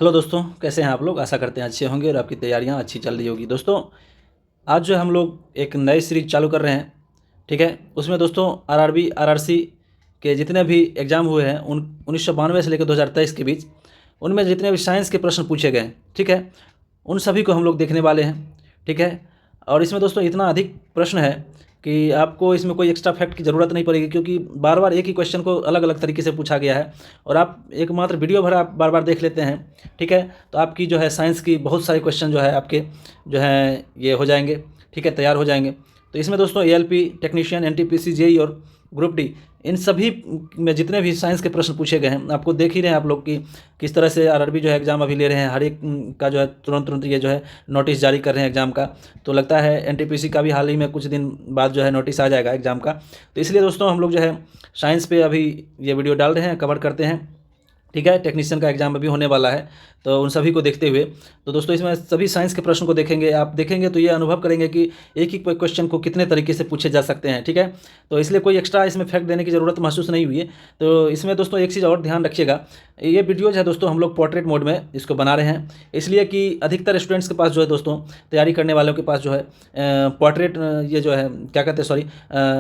Hello दोस्तों, कैसे हैं आप लोग। आशा करते हैं अच्छे होंगे और आपकी तैयारियां अच्छी चल रही होगी। दोस्तों आज जो है हम लोग एक नई सीरीज चालू कर रहे हैं, ठीक है। उसमें दोस्तों आरआरबी आरआरसी के जितने भी एग्ज़ाम हुए हैं उन 1992 से लेकर 2023 के बीच, उनमें जितने भी साइंस के प्रश्न पूछे गए हैं, ठीक है, उन सभी को हम लोग देखने वाले हैं, ठीक है। और इसमें दोस्तों इतना अधिक प्रश्न है कि आपको इसमें कोई एक्स्ट्रा फैक्ट की ज़रूरत नहीं पड़ेगी, क्योंकि बार बार एक ही क्वेश्चन को अलग अलग तरीके से पूछा गया है और आप एकमात्र वीडियो भर आप बार बार देख लेते हैं, ठीक है। तो आपकी जो है साइंस की बहुत सारे क्वेश्चन जो है आपके जो है ये हो जाएंगे, ठीक है, तैयार हो जाएंगे। तो इसमें दोस्तों एएलपी टेक्नीशियन, एनटीपीसी, जेई और ग्रुप डी, इन सभी में जितने भी साइंस के प्रश्न पूछे गए हैं, आपको देख ही रहे हैं आप लोग कि किस तरह से आरआरबी जो है एग्ज़ाम अभी ले रहे हैं। हर एक का जो है तुरंत तुरंत ये जो है नोटिस जारी कर रहे हैं एग्ज़ाम का। तो लगता है एनटीपीसी का भी हाल ही में कुछ दिन बाद जो है नोटिस आ जाएगा एग्ज़ाम का। तो इसलिए दोस्तों हम लोग जो है साइंस पे अभी ये वीडियो डाल रहे हैं, कवर करते हैं, ठीक है। टेक्नीशियन का एग्ज़ाम अभी होने वाला है, तो उन सभी को देखते हुए तो दोस्तों इसमें सभी साइंस के प्रश्न को देखेंगे। आप देखेंगे तो ये अनुभव करेंगे कि एक ही क्वेश्चन को कितने तरीके से पूछे जा सकते हैं, ठीक है। तो इसलिए कोई एक्स्ट्रा इसमें फैक्ट देने की ज़रूरत महसूस नहीं हुई है। तो इसमें दोस्तों एक चीज़ और ध्यान रखिएगा, ये वीडियोज़ है दोस्तों हम लोग पोर्ट्रेट मोड में इसको बना रहे हैं, इसलिए कि अधिकतर स्टूडेंट्स के पास जो है दोस्तों, तैयारी करने वालों के पास जो है पोर्ट्रेट ये जो है क्या कहते हैं, सॉरी,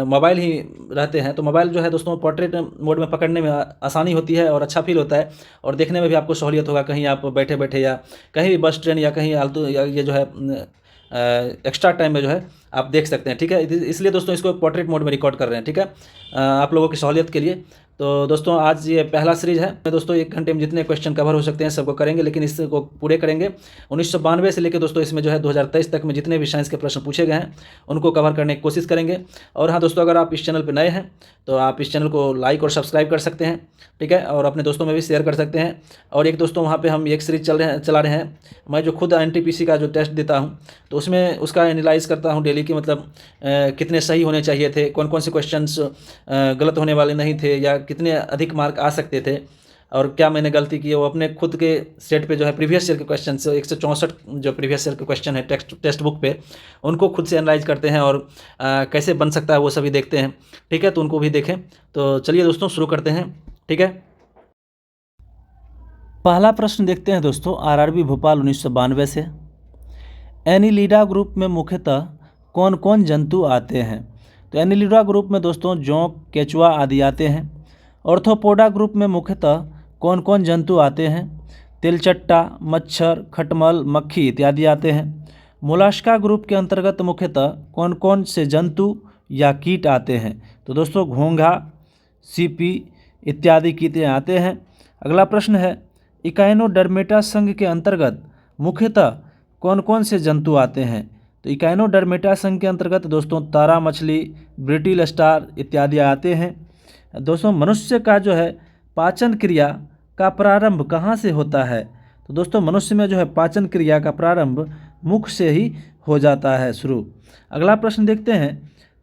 मोबाइल ही रहते हैं। तो मोबाइल जो है दोस्तों पोर्ट्रेट मोड में पकड़ने में आसानी होती है और अच्छा फील होता है, और देखने में भी आपको सहूलियत होगा। कहीं आप बैठे बैठे या कहीं भी बस ट्रेन या कहीं आलतू या ये जो है एक्स्ट्रा टाइम में जो है आप देख सकते हैं, ठीक है। इसलिए दोस्तों इसको पोर्ट्रेट मोड में रिकॉर्ड कर रहे हैं, ठीक है, आप लोगों की सहूलियत के लिए। तो दोस्तों आज ये पहला सीरीज है दोस्तों, 1 घंटे में जितने क्वेश्चन कवर हो सकते हैं सबको करेंगे, लेकिन इसको पूरे करेंगे 1992 से लेकर दोस्तों इसमें जो है 2023 तक में जितने भी साइंस के प्रश्न पूछे गए हैं उनको कवर करने की कोशिश करेंगे। और हाँ दोस्तों, अगर आप इस चैनल पर नए हैं तो आप इस चैनल को लाइक और सब्सक्राइब कर सकते हैं, ठीक है, और अपने दोस्तों में भी शेयर कर सकते हैं। और एक दोस्तों वहाँ पे हम एक सीरीज चला रहे हैं, मैं जो खुद एनटीपीसी का जो टेस्ट देता हूँ तो उसमें उसका एनालाइज करता हूँ डेली की, मतलब कितने सही होने चाहिए थे, कौन कौन से क्वेश्चंस गलत होने वाले नहीं थे, या कितने अधिक मार्क आ सकते थे, और क्या मैंने गलती की है। वो अपने खुद के सेट पे जो है प्रीवियस ईयर के क्वेश्चन से 164 जो प्रीवियस ईयर के क्वेश्चन है टेक्स्ट बुक पे, उनको खुद से एनालाइज करते हैं और कैसे बन सकता है वो सभी देखते हैं, ठीक है। तो उनको भी देखें। तो चलिए दोस्तों शुरू करते हैं, ठीक है। पहला प्रश्न देखते हैं दोस्तों आरआरबी भोपाल 1992 से। एनिलिडा ग्रुप में मुख्यतः कौन कौन जंतु आते हैं। तो एनिलिडा ग्रुप में दोस्तों जोंक, केचुआ आदि आते हैं। ऑर्थोपोडा ग्रुप में मुख्यतः कौन कौन जंतु आते हैं। तिलचट्टा, मच्छर, खटमल, मक्खी इत्यादि आते हैं। मोलास्का ग्रुप के अंतर्गत मुख्यतः कौन कौन से जंतु या कीट आते हैं। तो दोस्तों घोंघा, सीपी इत्यादि कीट आते हैं। अगला प्रश्न है इकाइनोडर्मेटा संघ के अंतर्गत मुख्यतः कौन कौन से जंतु आते हैं। तो इकाइनोडर्मेटा संघ के अंतर्गत दोस्तों तारा मछली, ब्रिटिल स्टार इत्यादि आते हैं। दोस्तों मनुष्य का जो है पाचन क्रिया का प्रारंभ कहाँ से होता है। तो दोस्तों मनुष्य में जो है पाचन क्रिया का प्रारंभ मुख से ही हो जाता है शुरू। अगला प्रश्न देखते हैं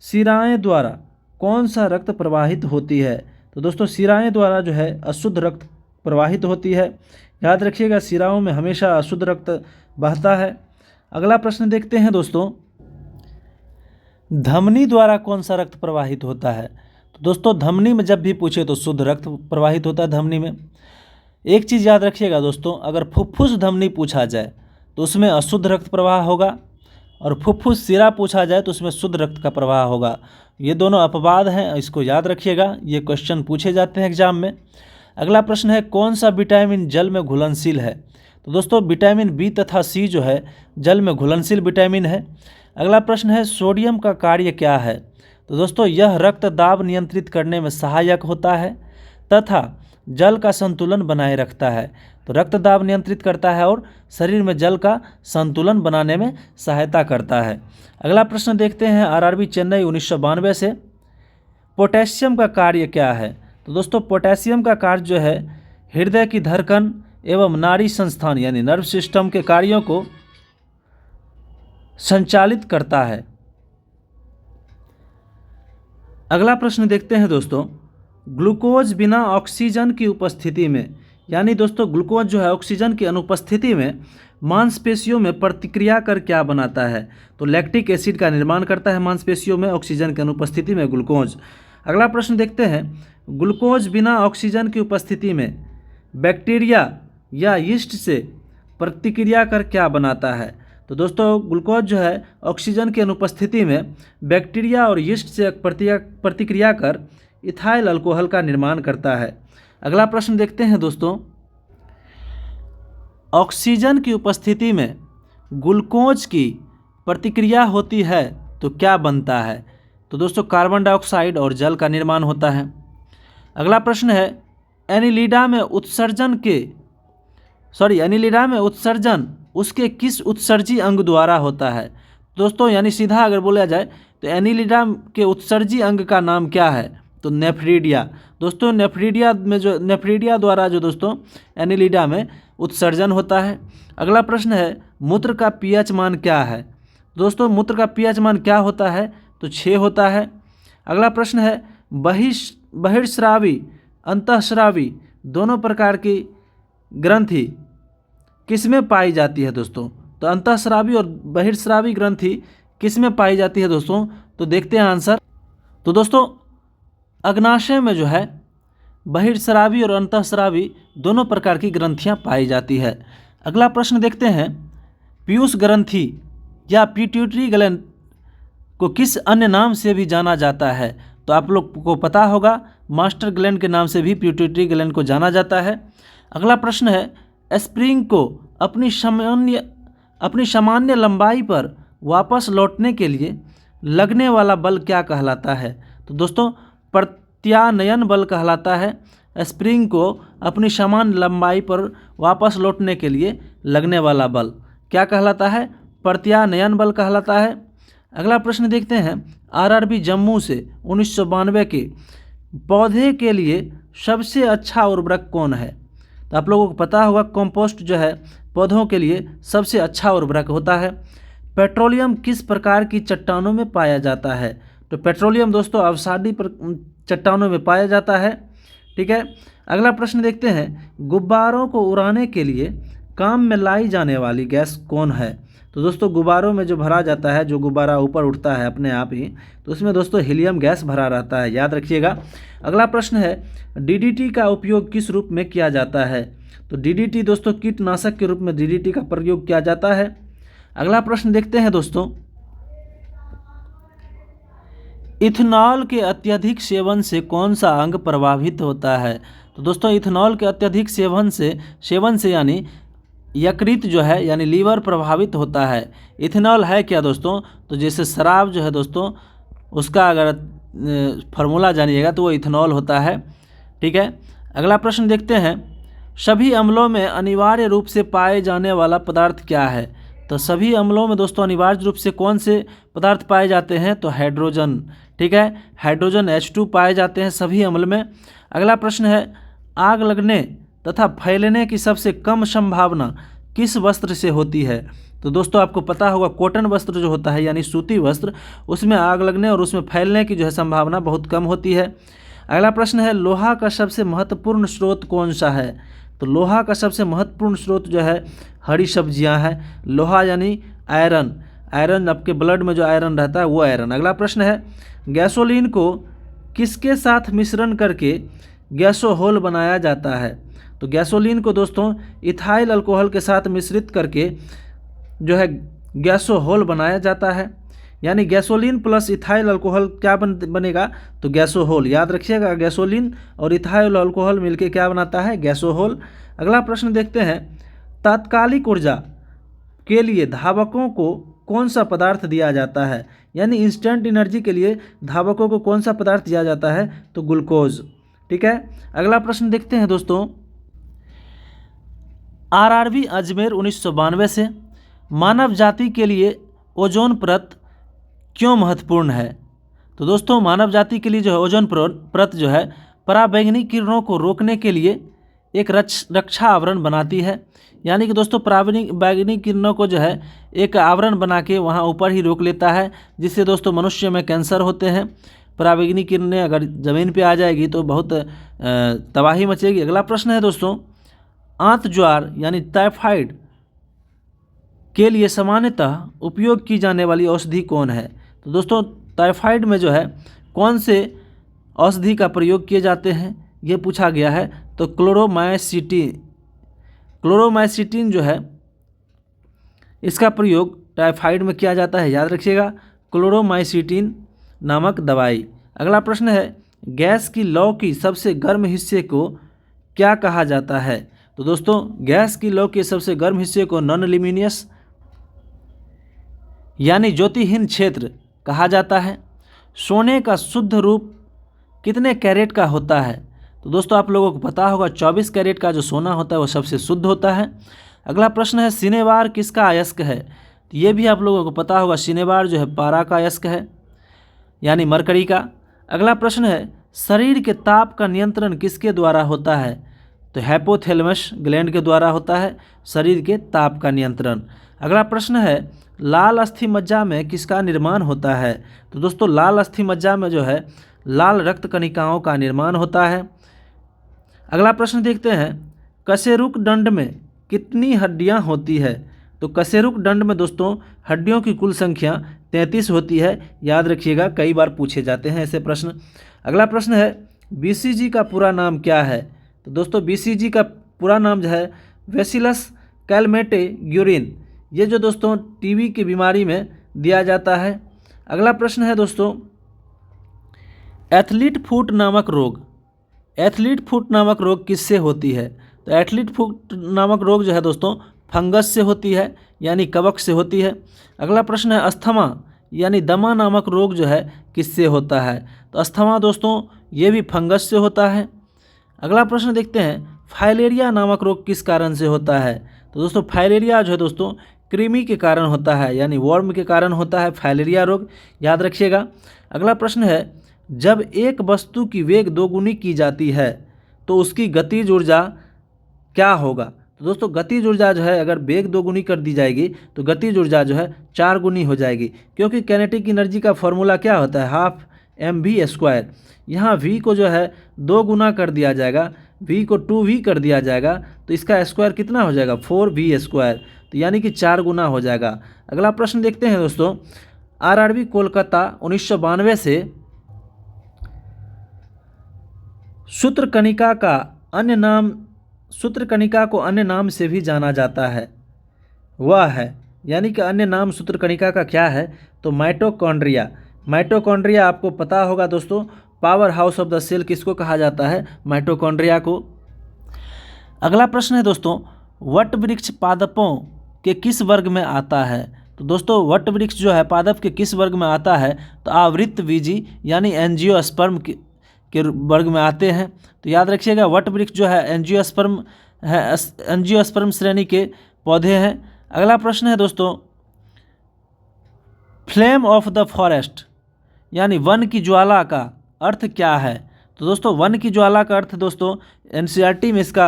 शिराएं द्वारा कौन सा रक्त प्रवाहित होती है। तो दोस्तों शिराएं द्वारा जो है अशुद्ध रक्त प्रवाहित होती है। याद रखिएगा शिराओं में हमेशा अशुद्ध रक्त बहता है। अगला प्रश्न देखते हैं दोस्तों धमनी द्वारा कौन सा रक्त प्रवाहित होता है। तो दोस्तों धमनी में जब भी पूछे तो शुद्ध रक्त प्रवाहित होता है धमनी में। एक चीज़ याद रखिएगा दोस्तों, अगर फुफ्फुस धमनी पूछा जाए तो उसमें अशुद्ध रक्त प्रवाह होगा, और फुफ्फुस शिरा पूछा जाए तो उसमें शुद्ध रक्त का प्रवाह होगा। ये दोनों अपवाद हैं, इसको याद रखिएगा, ये क्वेश्चन पूछे जाते हैं एग्जाम में। अगला प्रश्न है कौन सा विटामिन जल में घुलनशील है। तो दोस्तों विटामिन बी तथा सी जो है जल में घुलनशील विटामिन है। अगला प्रश्न है सोडियम का कार्य क्या है। तो दोस्तों यह रक्त दाब नियंत्रित करने में सहायक होता है तथा जल का संतुलन बनाए रखता है। तो रक्त दाब नियंत्रित करता है और शरीर में जल का संतुलन बनाने में सहायता करता है। अगला प्रश्न देखते हैं आरआरबी चेन्नई 1992 से पोटेशियम का कार्य क्या है। तो दोस्तों पोटेशियम का कार्य जो है हृदय की धड़कन एवं नाड़ी संस्थान यानी नर्व सिस्टम के कार्यों को संचालित करता है। अगला प्रश्न देखते हैं दोस्तों ग्लूकोज बिना ऑक्सीजन की उपस्थिति में, यानी दोस्तों ग्लूकोज जो है ऑक्सीजन की अनुपस्थिति में मांसपेशियों में प्रतिक्रिया कर क्या बनाता है। तो लैक्टिक एसिड का निर्माण करता है मांसपेशियों में ऑक्सीजन की अनुपस्थिति में ग्लूकोज। अगला प्रश्न देखते हैं ग्लूकोज बिना ऑक्सीजन की उपस्थिति में बैक्टीरिया या यीस्ट से प्रतिक्रिया कर क्या बनाता है? तो दोस्तों ग्लूकोज जो है ऑक्सीजन की अनुपस्थिति में बैक्टीरिया और यीस्ट से प्रतिक्रिया कर इथाइल अल्कोहल का निर्माण करता है। अगला प्रश्न देखते हैं दोस्तों, ऑक्सीजन की उपस्थिति में ग्लूकोज की प्रतिक्रिया होती है तो क्या बनता है? तो दोस्तों कार्बन डाइऑक्साइड और जल का निर्माण होता है। अगला प्रश्न है, एनिलिडा में उत्सर्जन उसके किस उत्सर्जी अंग द्वारा होता है? दोस्तों यानी सीधा अगर बोला जाए तो एनिलिडा के उत्सर्जी अंग का नाम क्या है? तो नेफ्रिडिया। दोस्तों नेफ्रिडिया द्वारा जो दोस्तों एनिलिडा में उत्सर्जन होता है। अगला प्रश्न है, मूत्र का पीएच मान क्या है? दोस्तों मूत्र का पीएच मान क्या होता है? तो 6 होता है। अगला प्रश्न है, बहिर्स्रावी अंतःस्रावी दोनों प्रकार की ग्रंथि किसमें पाई जाती है दोस्तों? तो अंतःस्रावी और बहिर्स्रावी ग्रंथि किसमें पाई जाती है दोस्तों? तो देखते हैं आंसर। तो दोस्तों अग्नाशय में जो है बहिर्स्रावी और अंतःस्रावी दोनों प्रकार की ग्रंथियां पाई जाती है। अगला प्रश्न देखते हैं, पीयूष ग्रंथि या पिट्यूटरी ग्लैंड को किस अन्य नाम से भी जाना जाता है? तो आप लोग को पता होगा मास्टर ग्लैंड के नाम से भी पिट्यूटरी ग्लैंड को जाना जाता है। अगला प्रश्न है, स्प्रिंग को अपनी सामान्य लंबाई पर वापस लौटने के लिए लगने वाला बल क्या कहलाता है? तो दोस्तों प्रत्यानयन बल कहलाता है। स्प्रिंग को अपनी समान लंबाई पर वापस लौटने के लिए लगने वाला बल क्या कहलाता है? प्रत्यानयन बल कहलाता है। अगला प्रश्न देखते हैं, आरआरबी जम्मू से 1992 के पौधे के लिए सबसे अच्छा उर्वरक कौन है? तो आप लोगों को पता होगा कंपोस्ट जो है पौधों के लिए सबसे अच्छा उर्वरक होता है। पेट्रोलियम किस प्रकार की चट्टानों में पाया जाता है? तो पेट्रोलियम दोस्तों अवसादी चट्टानों में पाया जाता है। ठीक है। अगला प्रश्न देखते हैं, गुब्बारों को उड़ाने के लिए काम में लाई जाने वाली गैस कौन है? तो दोस्तों गुब्बारों में जो भरा जाता है, जो गुब्बारा ऊपर उठता है अपने आप ही, तो उसमें दोस्तों हीलियम गैस भरा रहता है, याद रखिएगा। अगला प्रश्न है, डीडीटी का उपयोग किस रूप में किया जाता है? तो डीडीटी दोस्तों कीटनाशक के रूप में डीडीटी का प्रयोग किया जाता है। अगला प्रश्न देखते हैं दोस्तों, इथेनॉल के अत्यधिक सेवन से कौन सा अंग प्रभावित होता है? तो दोस्तों इथेनॉल के अत्यधिक सेवन से यानी यकृत जो है यानी लीवर प्रभावित होता है। इथेनॉल है क्या दोस्तों? तो जैसे शराब जो है दोस्तों, उसका अगर फार्मूला जानिएगा तो वो इथेनॉल होता है। ठीक है। अगला प्रश्न देखते हैं, सभी अम्लों में अनिवार्य रूप से पाए जाने वाला पदार्थ क्या है? तो सभी अम्लों में दोस्तों अनिवार्य रूप से कौन से पदार्थ पाए जाते हैं? तो हाइड्रोजन। ठीक है, हाइड्रोजन H2 पाए जाते हैं सभी अम्ल में। अगला प्रश्न है, आग लगने तथा फैलने की सबसे कम संभावना किस वस्त्र से होती है? तो दोस्तों आपको पता होगा कॉटन वस्त्र जो होता है यानी सूती वस्त्र, उसमें आग लगने और उसमें फैलने की जो है संभावना बहुत कम होती है। अगला प्रश्न है, लोहा का सबसे महत्वपूर्ण स्रोत कौन सा है? तो लोहा का सबसे महत्वपूर्ण स्रोत जो है हरी सब्जियां हैं। लोहा यानी आयरन आपके ब्लड में जो आयरन रहता है वो आयरन। अगला प्रश्न है, गैसोलीन को किसके साथ मिश्रण करके गैसोहोल बनाया जाता है? तो गैसोलीन को दोस्तों इथाइल अल्कोहल के साथ मिश्रित करके जो है गैसोहोल बनाया जाता है। यानी गैसोलीन प्लस इथाइल अल्कोहल क्या बनेगा? तो गैसोहोल। याद रखिएगा, गैसोलीन और इथाइल अल्कोहल मिलके क्या बनाता है? गैसोहोल। अगला प्रश्न देखते हैं, तात्कालिक ऊर्जा के लिए धावकों को कौन सा पदार्थ दिया जाता है? यानी इंस्टेंट एनर्जी के लिए धावकों को कौन सा पदार्थ दिया जाता है? तो ग्लूकोज। ठीक है। अगला प्रश्न देखते हैं दोस्तों, आरआरबी अजमेर 1992 से मानव जाति के लिए ओजोन परत क्यों महत्वपूर्ण है? तो दोस्तों मानव जाति के लिए जो है ओजोन परत जो है पराबैंगनी किरणों को रोकने के लिए एक रक्षा आवरण बनाती है। यानी कि दोस्तों पराबैंगनी किरणों को जो है एक आवरण बना के वहाँ ऊपर ही रोक लेता है, जिससे दोस्तों मनुष्य में कैंसर होते हैं। पराबैंगनी किरणें अगर ज़मीन पे आ जाएगी तो बहुत तबाही मचेगी। अगला प्रश्न है दोस्तों, आंत ज्वार यानी टाइफाइड के लिए सामान्यतः उपयोग की जाने वाली औषधि कौन है? तो दोस्तों टाइफाइड में जो है कौन से औषधि का प्रयोग किए जाते हैं ये पूछा गया है। तो क्लोरोमाइसिटिन जो है इसका प्रयोग टाइफाइड में किया जाता है, याद रखिएगा, क्लोरोमाइसिटिन नामक दवाई। अगला प्रश्न है, गैस की लौ की सबसे गर्म हिस्से को क्या कहा जाता है? तो दोस्तों गैस की लौ के सबसे गर्म हिस्से को नॉन ल्यूमिनियस यानी ज्योतिहीन क्षेत्र कहा जाता है। सोने का शुद्ध रूप कितने कैरेट का होता है? तो दोस्तों आप लोगों को पता होगा 24 कैरेट का जो सोना होता है वो सबसे शुद्ध होता है। अगला प्रश्न है, सिनेबार किसका अयस्क है? तो ये भी आप लोगों को पता होगा, सिनेबार जो है पारा का अयस्क है यानी मरकरी का। अगला प्रश्न है, शरीर के ताप का नियंत्रण किसके द्वारा होता है? तो हाइपोथैलेमस ग्लैंड के द्वारा होता है शरीर के ताप का नियंत्रण। अगला प्रश्न है, लाल अस्थि मज्जा में किसका निर्माण होता है? तो दोस्तों लाल अस्थि मज्जा में जो है लाल रक्त कणिकाओं का निर्माण होता है। अगला प्रश्न देखते हैं, कशेरुक दंड में कितनी हड्डियां होती है? तो कशेरुक दंड में दोस्तों हड्डियों की कुल संख्या 33 होती है, याद रखिएगा, कई बार पूछे जाते हैं ऐसे प्रश्न। अगला प्रश्न है, बीसीजी का पूरा नाम क्या है? तो दोस्तों बीसीजी का पूरा नाम जो है बेसिलस कैलमेटे-ग्यूरिन, ये जो दोस्तों टीबी की बीमारी में दिया जाता है। अगला प्रश्न है दोस्तों, एथलीट फुट नामक रोग, एथलीट फुट नामक रोग किससे होती है? तो एथलीट फुट नामक रोग जो है दोस्तों फंगस से होती है यानी कवक से होती है। अगला प्रश्न है, अस्थमा यानी दमा नामक रोग जो है किससे होता है? तो अस्थमा दोस्तों ये भी फंगस से होता है। अगला प्रश्न देखते हैं, फाइलेरिया नामक रोग किस कारण से होता है? तो दोस्तों फाइलेरिया जो है दोस्तों कृमि के कारण होता है यानी वर्म के कारण होता है फाइलेरिया रोग, याद रखिएगा। अगला प्रश्न है, जब एक वस्तु की वेग दोगुनी की जाती है तो उसकी गतिज ऊर्जा क्या होगा? तो दोस्तों गतिज ऊर्जा जो है अगर वेग दोगुनी कर दी जाएगी तो गतिज ऊर्जा जो है 4 गुनी हो जाएगी, क्योंकि कैनेटिक एनर्जी का फॉर्मूला क्या होता है, हाफ mv²। यहाँ v को जो है 2 गुना कर दिया जाएगा, v को 2v कर दिया जाएगा तो इसका स्क्वायर कितना हो जाएगा 4v², तो यानी कि 4 गुना हो जाएगा। अगला प्रश्न देखते हैं दोस्तों, आरआरबी कोलकाता 1992 से सूत्रकणिका को अन्य नाम से भी जाना जाता है, वह है, यानी कि अन्य नाम सूत्रकणिका का क्या है? तो माइटोकॉन्ड्रिया। माइटोकॉन्ड्रिया आपको पता होगा दोस्तों, power house of the cell किसको कहा जाता है? माइटोकॉन्ड्रिया को। अगला प्रश्न है दोस्तों, वट वृक्ष पादपों के किस वर्ग में आता है? तो दोस्तों वट वृक्ष जो है पादप के किस वर्ग में आता है? तो आवृत्त बीजी यानी एंजियोस्पर्म के वर्ग में आते हैं। तो याद रखिएगा वट वृक्ष जो है एंजियोस्पर्म है, एंजियोस्पर्म श्रेणी के पौधे हैं। अगला प्रश्न है दोस्तों, फ्लेम ऑफ द फॉरेस्ट यानी वन की ज्वाला का अर्थ क्या है? तो दोस्तों वन की ज्वाला का अर्थ दोस्तों एनसीईआरटी में इसका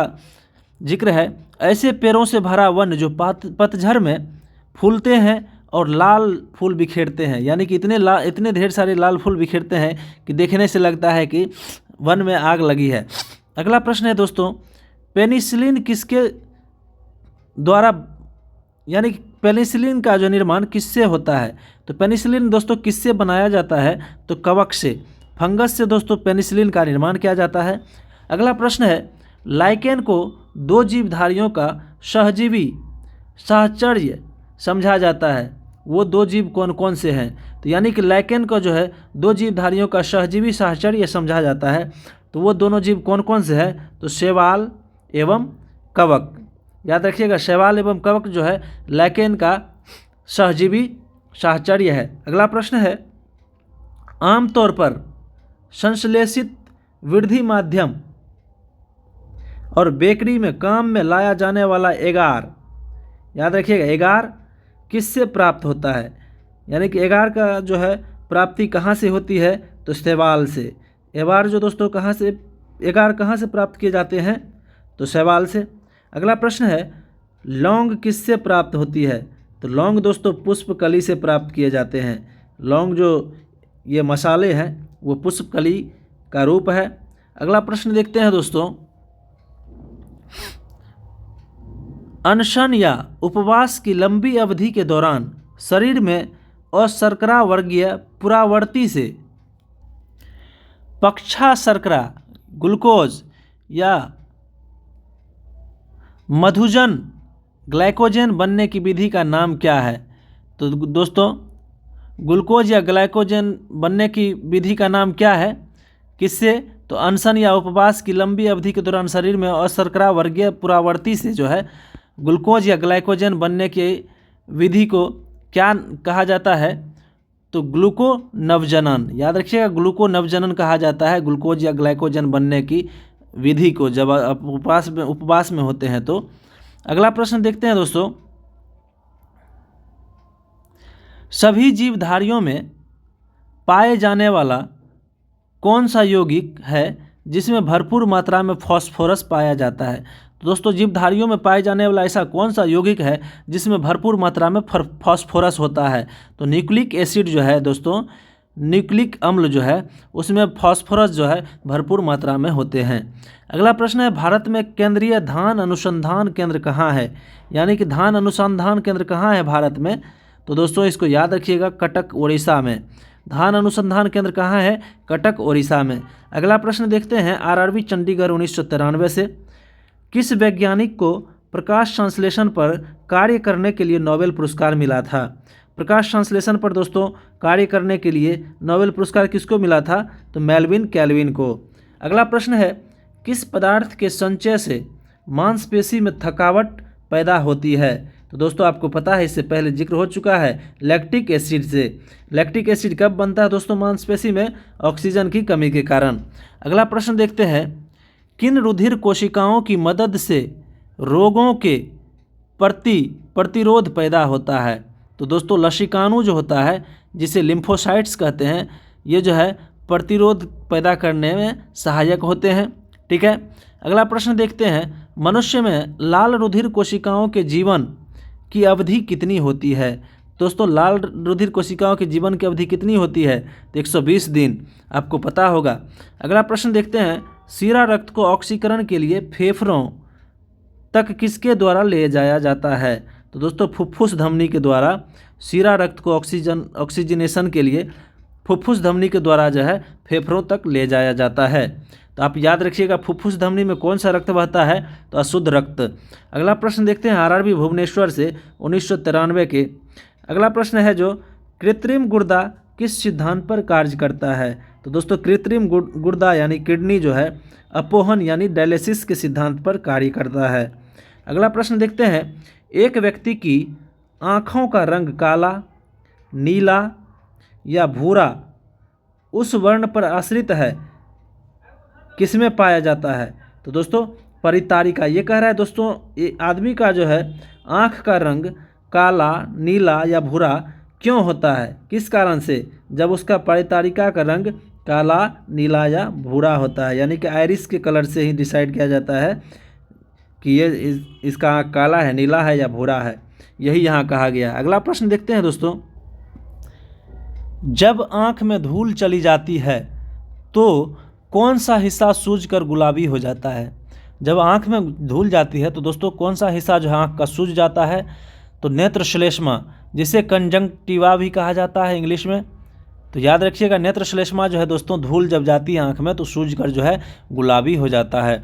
जिक्र है, ऐसे पेड़ों से भरा वन जो पतझड़ में फूलते हैं और लाल फूल बिखेरते हैं, यानी कि इतने ढेर सारे लाल फूल बिखेरते हैं कि देखने से लगता है कि वन में आग लगी है। अगला प्रश्न है दोस्तों, पेनिसिलिन किसके द्वारा यानी पेनिसिलिन का जो निर्माण किससे होता है? तो पेनिसिलिन दोस्तों किससे बनाया जाता है? तो कवक से, फंगस से दोस्तों पेनिसिलिन का निर्माण किया जाता है। अगला प्रश्न है, लाइकेन को 2 जीवधारियों का सहजीवी साहचर्य समझा जाता है, वो 2 जीव कौन कौन से हैं? तो यानी कि लाइकेन को जो है 2 जीवधारियों का सहजीवी साहचर्य समझा जाता है, तो वो दोनों जीव कौन कौन से हैं? तो शैवाल एवं कवक, याद रखिएगा, शैवाल एवं कवक जो है लाइकेन का सहजीवी साहचर्य है। अगला प्रश्न है, आमतौर पर संश्लेषित वृद्धि माध्यम और बेकरी में काम में लाया जाने वाला एगार, याद रखिएगा एगार किससे प्राप्त होता है? यानी कि एगार का जो है प्राप्ति कहाँ से होती है? तो शैवाल से। एगार जो दोस्तों एगार कहाँ से प्राप्त किए जाते हैं? तो शैवाल से। अगला प्रश्न है, लौंग किससे प्राप्त होती है? तो लौंग दोस्तों पुष्पकली से प्राप्त किए जाते हैं। लौंग जो ये मसाले हैं वो पुष्पकली का रूप है। अगला प्रश्न देखते हैं दोस्तों, अनशन या उपवास की लंबी अवधि के दौरान शरीर में अशर्करा वर्गीय पुरावर्ती से पक्षा शर्करा, ग्लूकोज या मधुजन ग्लाइकोजन बनने की विधि का नाम क्या है? तो दोस्तों ग्लूकोज या ग्लाइकोजन बनने की विधि का नाम क्या है? किससे? तो अनशन या उपवास की लंबी अवधि के दौरान शरीर में अशर्करा वर्गीय पुरावर्ती से जो है ग्लूकोज या ग्लाइकोजन बनने की विधि को क्या कहा जाता है? तो ग्लूकोनवजनन। याद रखिएगा, ग्लूकोनवजनन कहा जाता है ग्लूकोज या ग्लाइकोजन बनने की विधि को, जब आप उपवास में होते हैं तो। अगला प्रश्न देखते हैं दोस्तों, सभी जीवधारियों में पाए जाने वाला कौन सा यौगिक है जिसमें भरपूर मात्रा में फास्फोरस पाया जाता है? तो दोस्तों जीवधारियों में पाए जाने वाला ऐसा कौन सा यौगिक है जिसमें भरपूर मात्रा में फास्फोरस होता है? तो न्यूक्लिक एसिड जो है दोस्तों, न्यूक्लिक अम्ल जो है उसमें फास्फोरस जो है भरपूर मात्रा में होते हैं। अगला प्रश्न है, भारत में केंद्रीय धान अनुसंधान केंद्र कहाँ है? यानी कि धान अनुसंधान केंद्र कहाँ है भारत में? तो दोस्तों इसको याद रखिएगा, कटक उड़ीसा में। धान अनुसंधान केंद्र कहाँ है? कटक उड़ीसा में। अगला प्रश्न देखते हैं, आरआरबी चंडीगढ़ 1993 से किस वैज्ञानिक को प्रकाश संश्लेषण पर कार्य करने के लिए नोबेल पुरस्कार मिला था? प्रकाश संश्लेषण पर दोस्तों कार्य करने के लिए नोबेल पुरस्कार किसको मिला था? तो मेल्विन कैल्विन को। अगला प्रश्न है, किस पदार्थ के संचय से मांसपेशी में थकावट पैदा होती है? तो दोस्तों आपको पता है, इससे पहले जिक्र हो चुका है, लैक्टिक एसिड से। लैक्टिक एसिड कब बनता है दोस्तों मांसपेशी में? ऑक्सीजन की कमी के कारण। अगला प्रश्न देखते हैं, किन रुधिर कोशिकाओं की मदद से रोगों के प्रति प्रतिरोध पैदा होता है? तो दोस्तों लसिकाणु जो होता है, जिसे लिम्फोसाइट्स कहते हैं, ये जो है प्रतिरोध पैदा करने में सहायक होते हैं। ठीक है। अगला प्रश्न देखते हैं, मनुष्य में लाल रुधिर कोशिकाओं के जीवन की अवधि कितनी होती है? दोस्तों लाल रुधिर कोशिकाओं की जीवन की अवधि कितनी होती है? तो 120 दिन, आपको पता होगा। अगला प्रश्न देखते हैं, सीरा रक्त को ऑक्सीकरण के लिए फेफड़ों तक किसके द्वारा ले जाया जाता है? तो दोस्तों फुफ्फुस धमनी के द्वारा सीरा रक्त को ऑक्सीजनेशन के लिए फुफ्फुस धमनी के द्वारा जो है फेफड़ों तक ले जाया जाता है। तो आप याद रखिएगा, फुफ्फुस धमनी में कौन सा रक्त बहता है? तो अशुद्ध रक्त। अगला प्रश्न देखते हैं, आरआरबी भुवनेश्वर से 1993 के। अगला प्रश्न है जो, कृत्रिम गुर्दा किस सिद्धांत पर कार्य करता है? तो दोस्तों कृत्रिम गुर्दा यानी किडनी जो है अपोहन यानी डायलिसिस के सिद्धांत पर कार्य करता है। अगला प्रश्न देखते हैं, एक व्यक्ति की आँखों का रंग काला, नीला या भूरा उस वर्ण पर आश्रित है किसमें पाया जाता है? तो दोस्तों परितारिका। ये कह रहा है दोस्तों, ये आदमी का जो है आँख का रंग काला, नीला या भूरा क्यों होता है, किस कारण से? जब उसका परितारिका का रंग काला, नीला या भूरा होता है, यानी कि आइरिस के कलर से ही डिसाइड किया जाता है कि ये इसका आँख काला है, नीला है या भूरा है। यही यहाँ कहा गया। अगला प्रश्न देखते हैं दोस्तों, जब आँख में धूल चली जाती है तो कौन सा हिस्सा सूजकर गुलाबी हो जाता है? जब आँख में धूल जाती है तो दोस्तों कौन सा हिस्सा जो है आँख का सूज जाता है? तो नेत्र श्लेष्मा, जिसे कंजंक्टिवा भी कहा जाता है इंग्लिश में। तो याद रखिएगा, नेत्र श्लेष्मा जो है दोस्तों, धूल जब जाती है आँख में तो सूज कर जो है गुलाबी हो जाता है।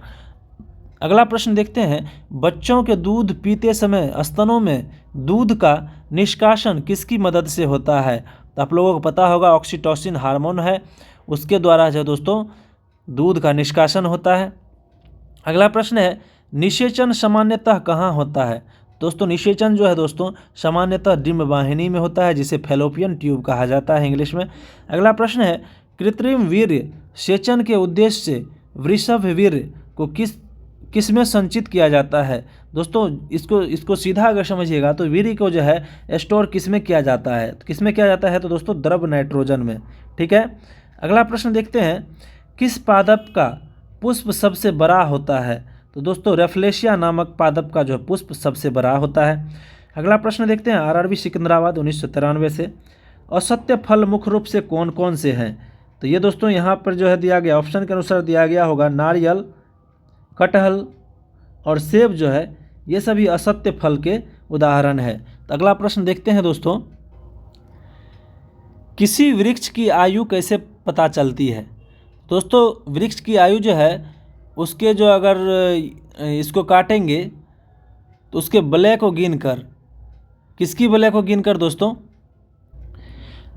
अगला प्रश्न देखते हैं, बच्चों के दूध पीते समय स्तनों में दूध का निष्कासन किसकी मदद से होता है? तो आप लोगों को पता होगा, ऑक्सीटोसिन हार्मोन है, उसके द्वारा जो दोस्तों दूध का निष्कासन होता है। अगला प्रश्न है, निषेचन सामान्यतः कहाँ होता है? दोस्तों निषेचन जो है दोस्तों सामान्यतः डिम्ब वाहिनी में होता है, जिसे फैलोपियन ट्यूब कहा जाता है इंग्लिश में। अगला प्रश्न है, कृत्रिम वीर्य सेचन के उद्देश्य से वृषभ वीर्य को किस में संचित किया जाता है? दोस्तों इसको सीधा अगर समझिएगा तो वीर्य को जो है स्टोर किस में किया जाता है? तो किस में किया जाता है? तो दोस्तों द्रव नाइट्रोजन में। ठीक है। अगला प्रश्न देखते हैं, किस पादप का पुष्प सबसे बड़ा होता है? तो दोस्तों रेफ्लेशिया नामक पादप का जो पुष्प सबसे बड़ा होता है। अगला प्रश्न देखते हैं, आरआरबी सिकंदराबाद 1993 से, असत्य फल मुख्य रूप से कौन कौन से हैं? तो ये दोस्तों यहाँ पर जो है दिया गया, ऑप्शन के अनुसार दिया गया होगा, नारियल, कटहल और सेब जो है ये सभी असत्य फल के उदाहरण है। तो अगला प्रश्न देखते हैं दोस्तों, किसी वृक्ष की आयु कैसे पता चलती है? दोस्तों वृक्ष की आयु जो है उसके जो अगर इसको काटेंगे तो उसके बलय को गिनकर, किसकी बलय को गिनकर दोस्तों,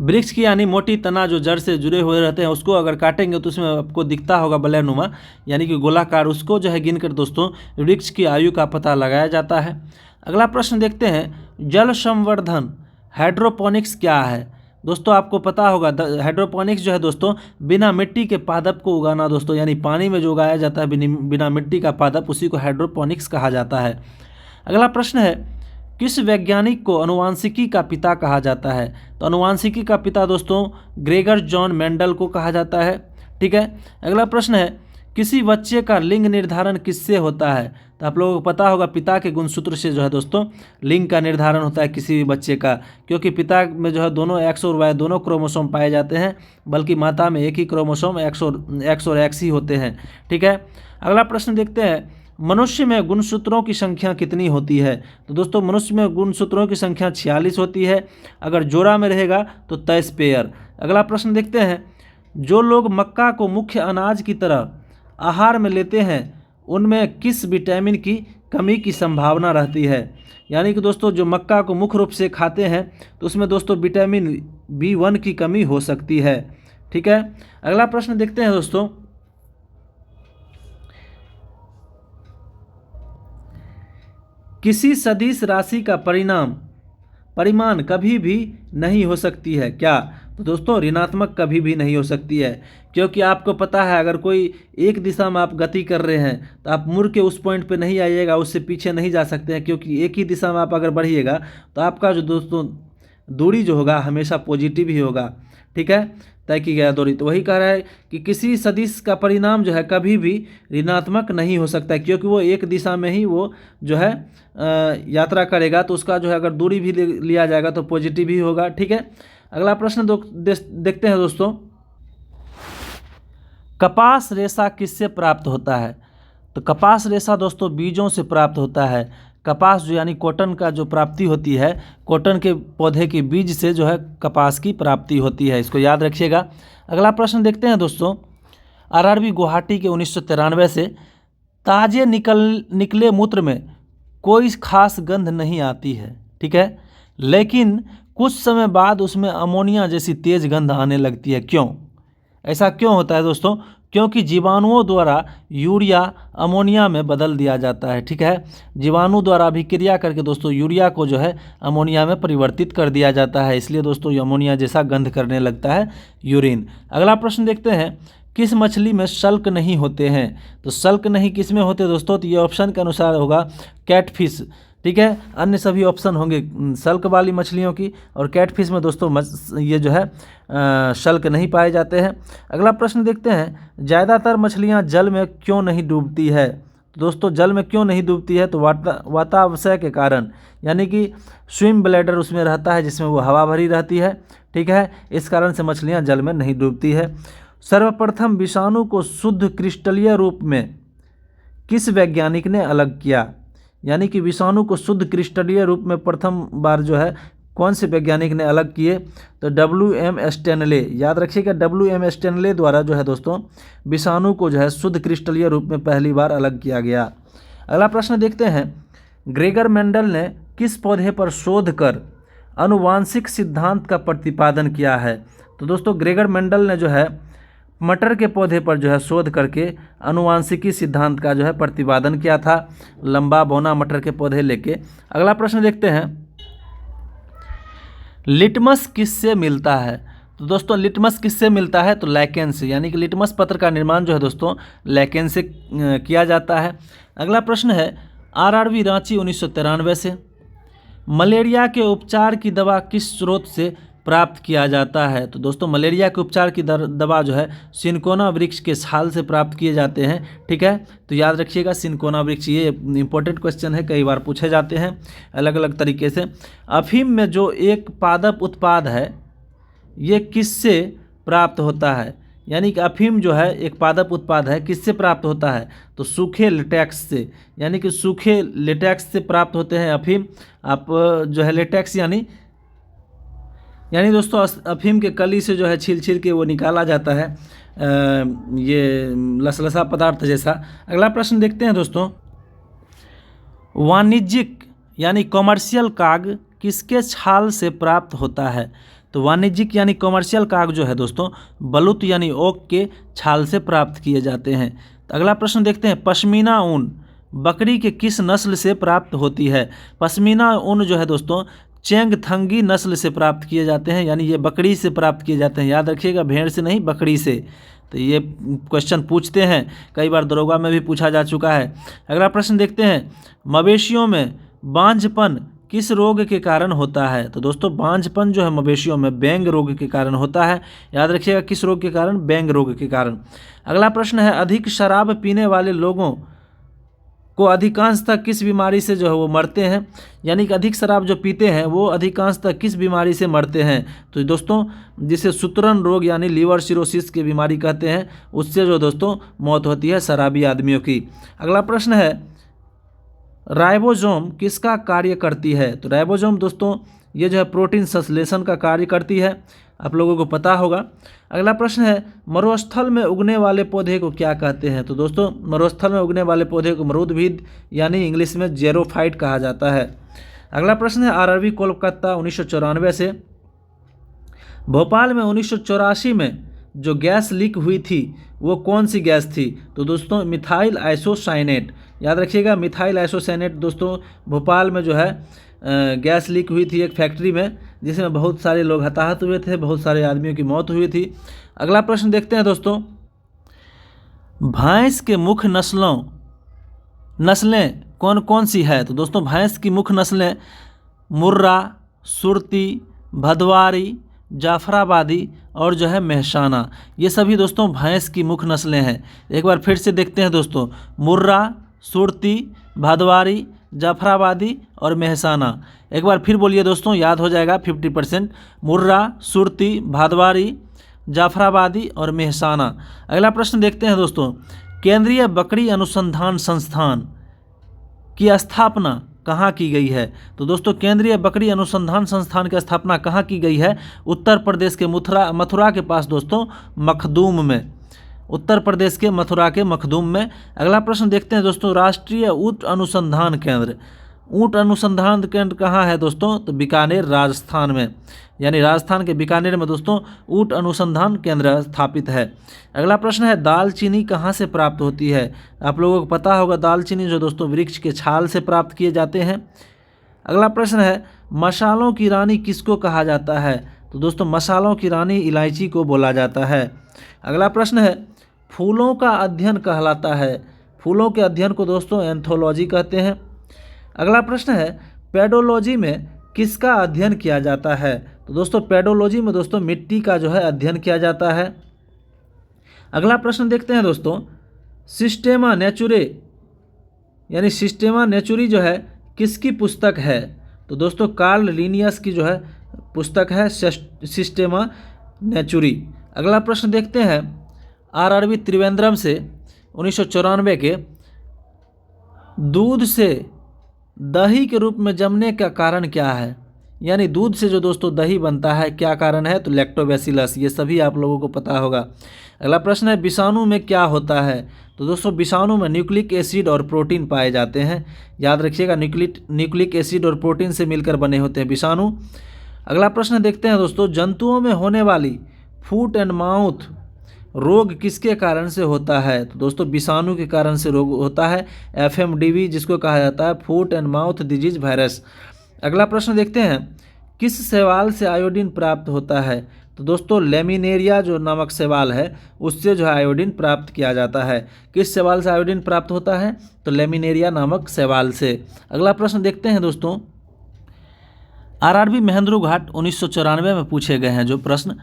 वृक्ष की यानी मोटी तना जो जड़ से जुड़े हुए रहते हैं उसको अगर काटेंगे तो उसमें आपको दिखता होगा बलयनुमा यानी कि गोलाकार, उसको जो है गिनकर दोस्तों वृक्ष की आयु का पता लगाया जाता है। अगला प्रश्न देखते हैं, जल संवर्धन हाइड्रोपोनिक्स क्या है। दोस्तों आपको पता होगा हाइड्रोपोनिक्स जो है दोस्तों बिना मिट्टी के पादप को उगाना दोस्तों, यानी पानी में जो उगाया जाता है बिना मिट्टी का पादप, उसी को हाइड्रोपोनिक्स कहा जाता है। अगला प्रश्न है, किस वैज्ञानिक को अनुवांशिकी का पिता कहा जाता है। तो अनुवांशिकी का पिता दोस्तों ग्रेगर जॉन मेंडल को कहा जाता है। ठीक है। अगला प्रश्न है, किसी बच्चे का लिंग निर्धारण किससे होता है। तो आप लोगों को पता होगा पिता के गुणसूत्र से जो है दोस्तों लिंग का निर्धारण होता है किसी भी बच्चे का, क्योंकि पिता में जो है दोनों एक्स और वाई दोनों क्रोमोसोम पाए जाते हैं, बल्कि माता में एक ही क्रोमोसोम एक्स और एक्स ही होते हैं। ठीक है। अगला प्रश्न देखते हैं, मनुष्य में गुणसूत्रों की संख्या कितनी होती है। तो दोस्तों मनुष्य में गुणसूत्रों की संख्या 46 होती है, अगर जोड़ा में रहेगा तो 23 पेयर। अगला प्रश्न देखते हैं, जो लोग मक्का को मुख्य अनाज की तरह आहार में लेते हैं उनमें किस विटामिन की कमी की संभावना रहती है। यानी कि दोस्तों जो मक्का को मुख्य रूप से खाते हैं तो उसमें दोस्तों विटामिन B1 की कमी हो सकती है। ठीक है। अगला प्रश्न देखते हैं दोस्तों, किसी सदिश राशि का परिमाण कभी भी नहीं हो सकती है क्या। तो दोस्तों ऋणात्मक कभी भी नहीं हो सकती है, क्योंकि आपको पता है अगर कोई एक दिशा में आप गति कर रहे हैं तो आप मुड़ के उस पॉइंट पे नहीं आइएगा, उससे पीछे नहीं जा सकते हैं, क्योंकि एक ही दिशा में आप अगर बढ़िएगा तो आपका जो दोस्तों दूरी जो होगा हमेशा पॉजिटिव ही होगा। ठीक है, तय की गया दूरी। तो वही कह रहा है कि किसी सदिश का परिणाम जो है कभी भी ऋणात्मक नहीं हो सकता है, क्योंकि वो एक दिशा में ही वो जो है यात्रा करेगा, तो उसका जो है अगर दूरी भी लिया जाएगा तो पॉजिटिव ही होगा। ठीक है। अगला प्रश्न देखते हैं दोस्तों, कपास रेशा किससे प्राप्त होता है। तो कपास रेशा दोस्तों बीजों से प्राप्त होता है। कपास जो यानी कॉटन का जो प्राप्ति होती है, कॉटन के पौधे के बीज से जो है कपास की प्राप्ति होती है, इसको याद रखिएगा। अगला प्रश्न देखते हैं दोस्तों, आरआरबी गुवाहाटी के 1993 से ताजे निकले मूत्र में कोई खास गंध नहीं आती है। ठीक है, लेकिन कुछ समय बाद उसमें अमोनिया जैसी तेज गंध आने लगती है। क्यों, ऐसा क्यों होता है दोस्तों, क्योंकि जीवाणुओं द्वारा यूरिया अमोनिया में बदल दिया जाता है। ठीक है, जीवाणु द्वारा अभिक्रिया करके दोस्तों यूरिया को जो है अमोनिया में परिवर्तित कर दिया जाता है, इसलिए दोस्तों ये अमोनिया जैसा गंध करने लगता है यूरिन। अगला प्रश्न देखते हैं, किस मछली में शल्क नहीं होते हैं। तो शल्क नहीं किस में होते हैं दोस्तों, तो ये ऑप्शन के अनुसार होगा कैटफिश। ठीक है, अन्य सभी ऑप्शन होंगे शल्क वाली मछलियों की, और कैटफिश में दोस्तों ये जो है शल्क नहीं पाए जाते हैं। अगला प्रश्न देखते हैं, ज़्यादातर मछलियां जल में क्यों नहीं डूबती है। तो दोस्तों जल में क्यों नहीं डूबती है, तो वातावरण के कारण, यानी कि स्विम ब्लैडर उसमें रहता है जिसमें वो हवा भरी रहती है। ठीक है, इस कारण से मछलियाँ जल में नहीं डूबती है। सर्वप्रथम विषाणु को शुद्ध क्रिस्टलीय रूप में किस वैज्ञानिक ने अलग किया। यानी कि विषाणु को शुद्ध क्रिस्टलीय रूप में प्रथम बार जो है कौन से वैज्ञानिक ने अलग किए, तो WM स्टैनले। याद रखिएगा WM स्टैनले द्वारा जो है दोस्तों विषाणु को जो है शुद्ध क्रिस्टलीय रूप में पहली बार अलग किया गया। अगला प्रश्न देखते हैं, ग्रेगर मेंडल ने किस पौधे पर शोध कर आनुवांशिक सिद्धांत का प्रतिपादन किया है। तो दोस्तों ग्रेगर मेंडल ने जो है मटर के पौधे पर जो है शोध करके आनुवांशिकी सिद्धांत का जो है प्रतिपादन किया था, लंबा बौना मटर के पौधे लेके। अगला प्रश्न देखते हैं, लिटमस किससे मिलता है। तो दोस्तों लिटमस किससे मिलता है, तो लैकेन से, यानी कि लिटमस पत्र का निर्माण जो है दोस्तों लैकेन से किया जाता है। अगला प्रश्न है, आरआरबी रांची 1993 से मलेरिया के उपचार की दवा किस स्रोत से प्राप्त किया जाता है। तो दोस्तों मलेरिया के उपचार की दवा जो है सिनकोना वृक्ष के छाल से प्राप्त किए जाते हैं। ठीक है, तो याद रखिएगा सिनकोना वृक्ष, ये इंपॉर्टेंट क्वेश्चन है, कई बार पूछे जाते हैं अलग अलग तरीके से। अफीम में जो एक पादप उत्पाद है ये किससे प्राप्त होता है। यानी कि अफीम जो है एक पादप उत्पाद है, किससे प्राप्त होता है, तो सूखे लेटेक्स से, यानी कि सूखे लेटेक्स से प्राप्त होते हैं अफीम। आप जो है लेटेक्स यानी दोस्तों अफीम के कली से जो है छील के वो निकाला जाता है, ये लसलसा पदार्थ जैसा। अगला प्रश्न देखते हैं दोस्तों, वाणिज्यिक यानी कॉमर्शियल काग किसके छाल से प्राप्त होता है? तो वाणिज्यिक यानी कॉमर्शियल काग जो है दोस्तों बलूत यानी ओक के छाल से प्राप्त किए जाते हैं। तो अगला प्रश्न देखते हैं, पश्मीना ऊन बकरी के किस नस्ल से प्राप्त होती है? पश्मीना ऊन जो है दोस्तों चेंगथंगी नस्ल से प्राप्त किए जाते हैं, यानी ये बकरी से प्राप्त किए जाते हैं। याद रखिएगा, भेड़ से नहीं, बकरी से। तो ये क्वेश्चन पूछते हैं, कई बार दरोगा में भी पूछा जा चुका है। अगला प्रश्न देखते हैं, मवेशियों में बांझपन किस रोग के कारण होता है? तो दोस्तों बांझपन जो है मवेशियों में बैंग रोग के कारण होता है। याद रखिएगा, किस रोग के कारण? बैंग रोग के कारण। अगला प्रश्न है, अधिक शराब पीने वाले लोगों को अधिकांशतः किस बीमारी से जो है वो मरते हैं? यानी कि अधिक शराब जो पीते हैं वो अधिकांशतः किस बीमारी से मरते हैं? तो दोस्तों जिसे सूत्रण रोग यानी लीवर सिरोसिस की बीमारी कहते हैं, उससे जो दोस्तों मौत होती है शराबी आदमियों की। अगला प्रश्न है, राइबोसोम किसका कार्य करती है? तो राइबोसोम दोस्तों ये जो है प्रोटीन संश्लेषण का कार्य करती है, आप लोगों को पता होगा। अगला प्रश्न है, मरुस्थल में उगने वाले पौधे को क्या कहते हैं? तो दोस्तों मरुस्थल में उगने वाले पौधे को मरुद्भिद यानी इंग्लिश में जेरोफाइट कहा जाता है। अगला प्रश्न है, आरआरबी कोलकाता 1994 से भोपाल में 1984 में जो गैस लीक हुई थी वो कौन सी गैस थी? तो दोस्तों मिथाइल आइसोसाइनेट। याद रखिएगा, मिथाइल आइसोसाइनेट दोस्तों भोपाल में जो है गैस लीक हुई थी एक फैक्ट्री में, जिसमें बहुत सारे लोग हताहत हुए थे, बहुत सारे आदमियों की मौत हुई थी। अगला प्रश्न देखते हैं दोस्तों, भैंस के मुख्य नस्लें कौन कौन सी है? तो दोस्तों भैंस की मुख्य नस्लें मुर्रा, सुरती, भदवारी, जाफराबादी और जो है मेहसाना, ये सभी दोस्तों भैंस की मुख्य नस्लें हैं। एक बार फिर से देखते हैं दोस्तों, मुर्रा, सुरती, भदवारी, जाफराबादी और मेहसाना। एक बार फिर बोलिए दोस्तों, याद हो जाएगा 50%। मुर्रा, सुरती, भदवारी, जाफराबादी और मेहसाना। अगला प्रश्न देखते हैं दोस्तों, केंद्रीय बकरी अनुसंधान संस्थान की स्थापना कहाँ की गई है? तो दोस्तों केंद्रीय बकरी अनुसंधान संस्थान की स्थापना कहाँ की गई है? उत्तर प्रदेश के मथुरा के पास दोस्तों, मखदूम में। उत्तर प्रदेश के मथुरा के मखदूम में। अगला प्रश्न देखते हैं दोस्तों, राष्ट्रीय ऊँट अनुसंधान केंद्र। ऊँट अनुसंधान केंद्र कहाँ है दोस्तों? तो बीकानेर, राजस्थान में। यानी राजस्थान के बीकानेर में दोस्तों ऊँट अनुसंधान केंद्र स्थापित है। अगला प्रश्न है, दालचीनी कहाँ से प्राप्त होती है? आप लोगों को पता होगा, दालचीनी जो दोस्तों वृक्ष के छाल से प्राप्त किए जाते हैं। अगला प्रश्न है, मसालों की रानी किसको कहा जाता है? तो दोस्तों मसालों की रानी इलायची को बोला जाता है। अगला प्रश्न है, फूलों का अध्ययन कहलाता है। फूलों के अध्ययन को दोस्तों एंथोलॉजी कहते हैं। अगला प्रश्न है, पेडोलॉजी में किसका अध्ययन किया जाता है? तो दोस्तों पेडोलॉजी में दोस्तों मिट्टी का जो है अध्ययन किया जाता है। अगला प्रश्न देखते हैं दोस्तों, सिस्टेमा नेचुरे यानी सिस्टेमा नेचुरी जो है किसकी पुस्तक है? तो दोस्तों कार्ल लिनियस की जो है पुस्तक है सिस्टेमा नेचुरी। अगला प्रश्न देखते हैं, आरआरबी त्रिवेंद्रम से 1994 के दूध से दही के रूप में जमने का कारण क्या है? यानी दूध से जो दोस्तों दही बनता है, क्या कारण है? तो लैक्टोबैसिलस। ये सभी आप लोगों को पता होगा। अगला प्रश्न है, विषाणु में क्या होता है? तो दोस्तों विषाणु में न्यूक्लिक एसिड और प्रोटीन पाए जाते हैं। याद रखिएगा, न्यूक्लिक एसिड और प्रोटीन से मिलकर बने होते हैं विषाणु। अगला प्रश्न देखते हैं दोस्तों, जंतुओं में होने वाली फूट एंड माउथ रोग किसके कारण से होता है? तो दोस्तों विषाणु के कारण से रोग होता है, FMDV जिसको कहा जाता है foot and mouth disease virus. अगला प्रश्न देखते हैं, किस शैवाल से आयोडीन प्राप्त होता है? तो दोस्तों लेमिनेरिया जो नामक शैवाल है उससे जो है आयोडीन प्राप्त किया जाता है। किस शैवाल से आयोडीन प्राप्त होता है? तो लेमिनेरिया नामक शैवाल से। अगला प्रश्न देखते हैं दोस्तों, आरआरबी महेंद्रू घाट 1994 में पूछे गए हैं जो प्रश्न।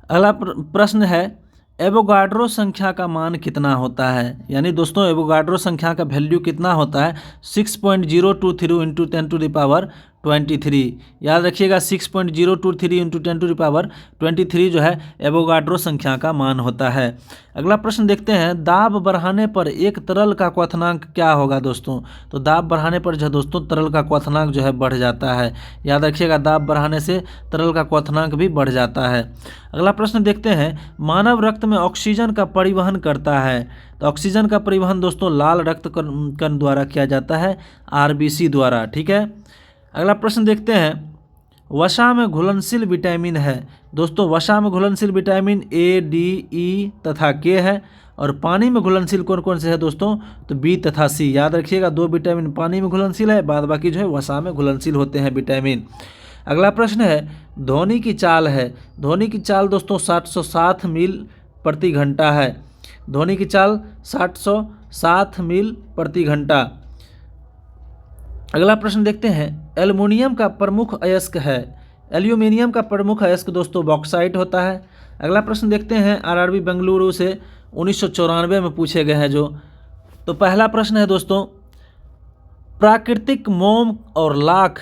अगला प्रश्न है, एवोगाड्रो संख्या का मान कितना होता है? यानी दोस्तों एवोगाड्रो संख्या का वैल्यू कितना होता है? 6.023 × 10⁻² 23। याद रखिएगा 6.023 इंटू 10⁻23 जो है एवोगाड्रो संख्या का मान होता है। अगला प्रश्न देखते हैं, दाब बढ़ाने पर एक तरल का क्वथनांक क्या होगा दोस्तों। तो दाब बढ़ाने पर जो है दोस्तों तरल का क्वथनांक जो है बढ़ जाता है। याद रखिएगा दाब बढ़ाने से तरल का क्वथनांक भी बढ़ जाता है। अगला प्रश्न देखते हैं, मानव रक्त में ऑक्सीजन का परिवहन करता है। तो ऑक्सीजन का परिवहन दोस्तों लाल रक्त कण द्वारा किया जाता है, आरबीसी द्वारा। ठीक है। अगला प्रश्न देखते हैं, वसा में घुलनशील विटामिन है। दोस्तों वसा में घुलनशील विटामिन ए, डी, ई तथा के है। और पानी में घुलनशील कौन कौन से है दोस्तों, तो बी तथा सी। याद रखिएगा 2 विटामिन पानी में घुलनशील है, बाद बाकी जो है वसा में घुलनशील होते हैं विटामिन। अगला प्रश्न है, ध्वनि की चाल है। ध्वनि की चाल दोस्तों 707 मील प्रति घंटा है। ध्वनि की चाल 707 मील प्रति घंटा। अगला प्रश्न देखते हैं, एल्युमिनियम का प्रमुख अयस्क है। एल्यूमिनियम का प्रमुख अयस्क दोस्तों बॉक्साइट होता है। अगला प्रश्न देखते हैं, आरआरबी बेंगलुरु से 1994 में पूछे गए हैं जो। तो पहला प्रश्न है दोस्तों, प्राकृतिक मोम और लाख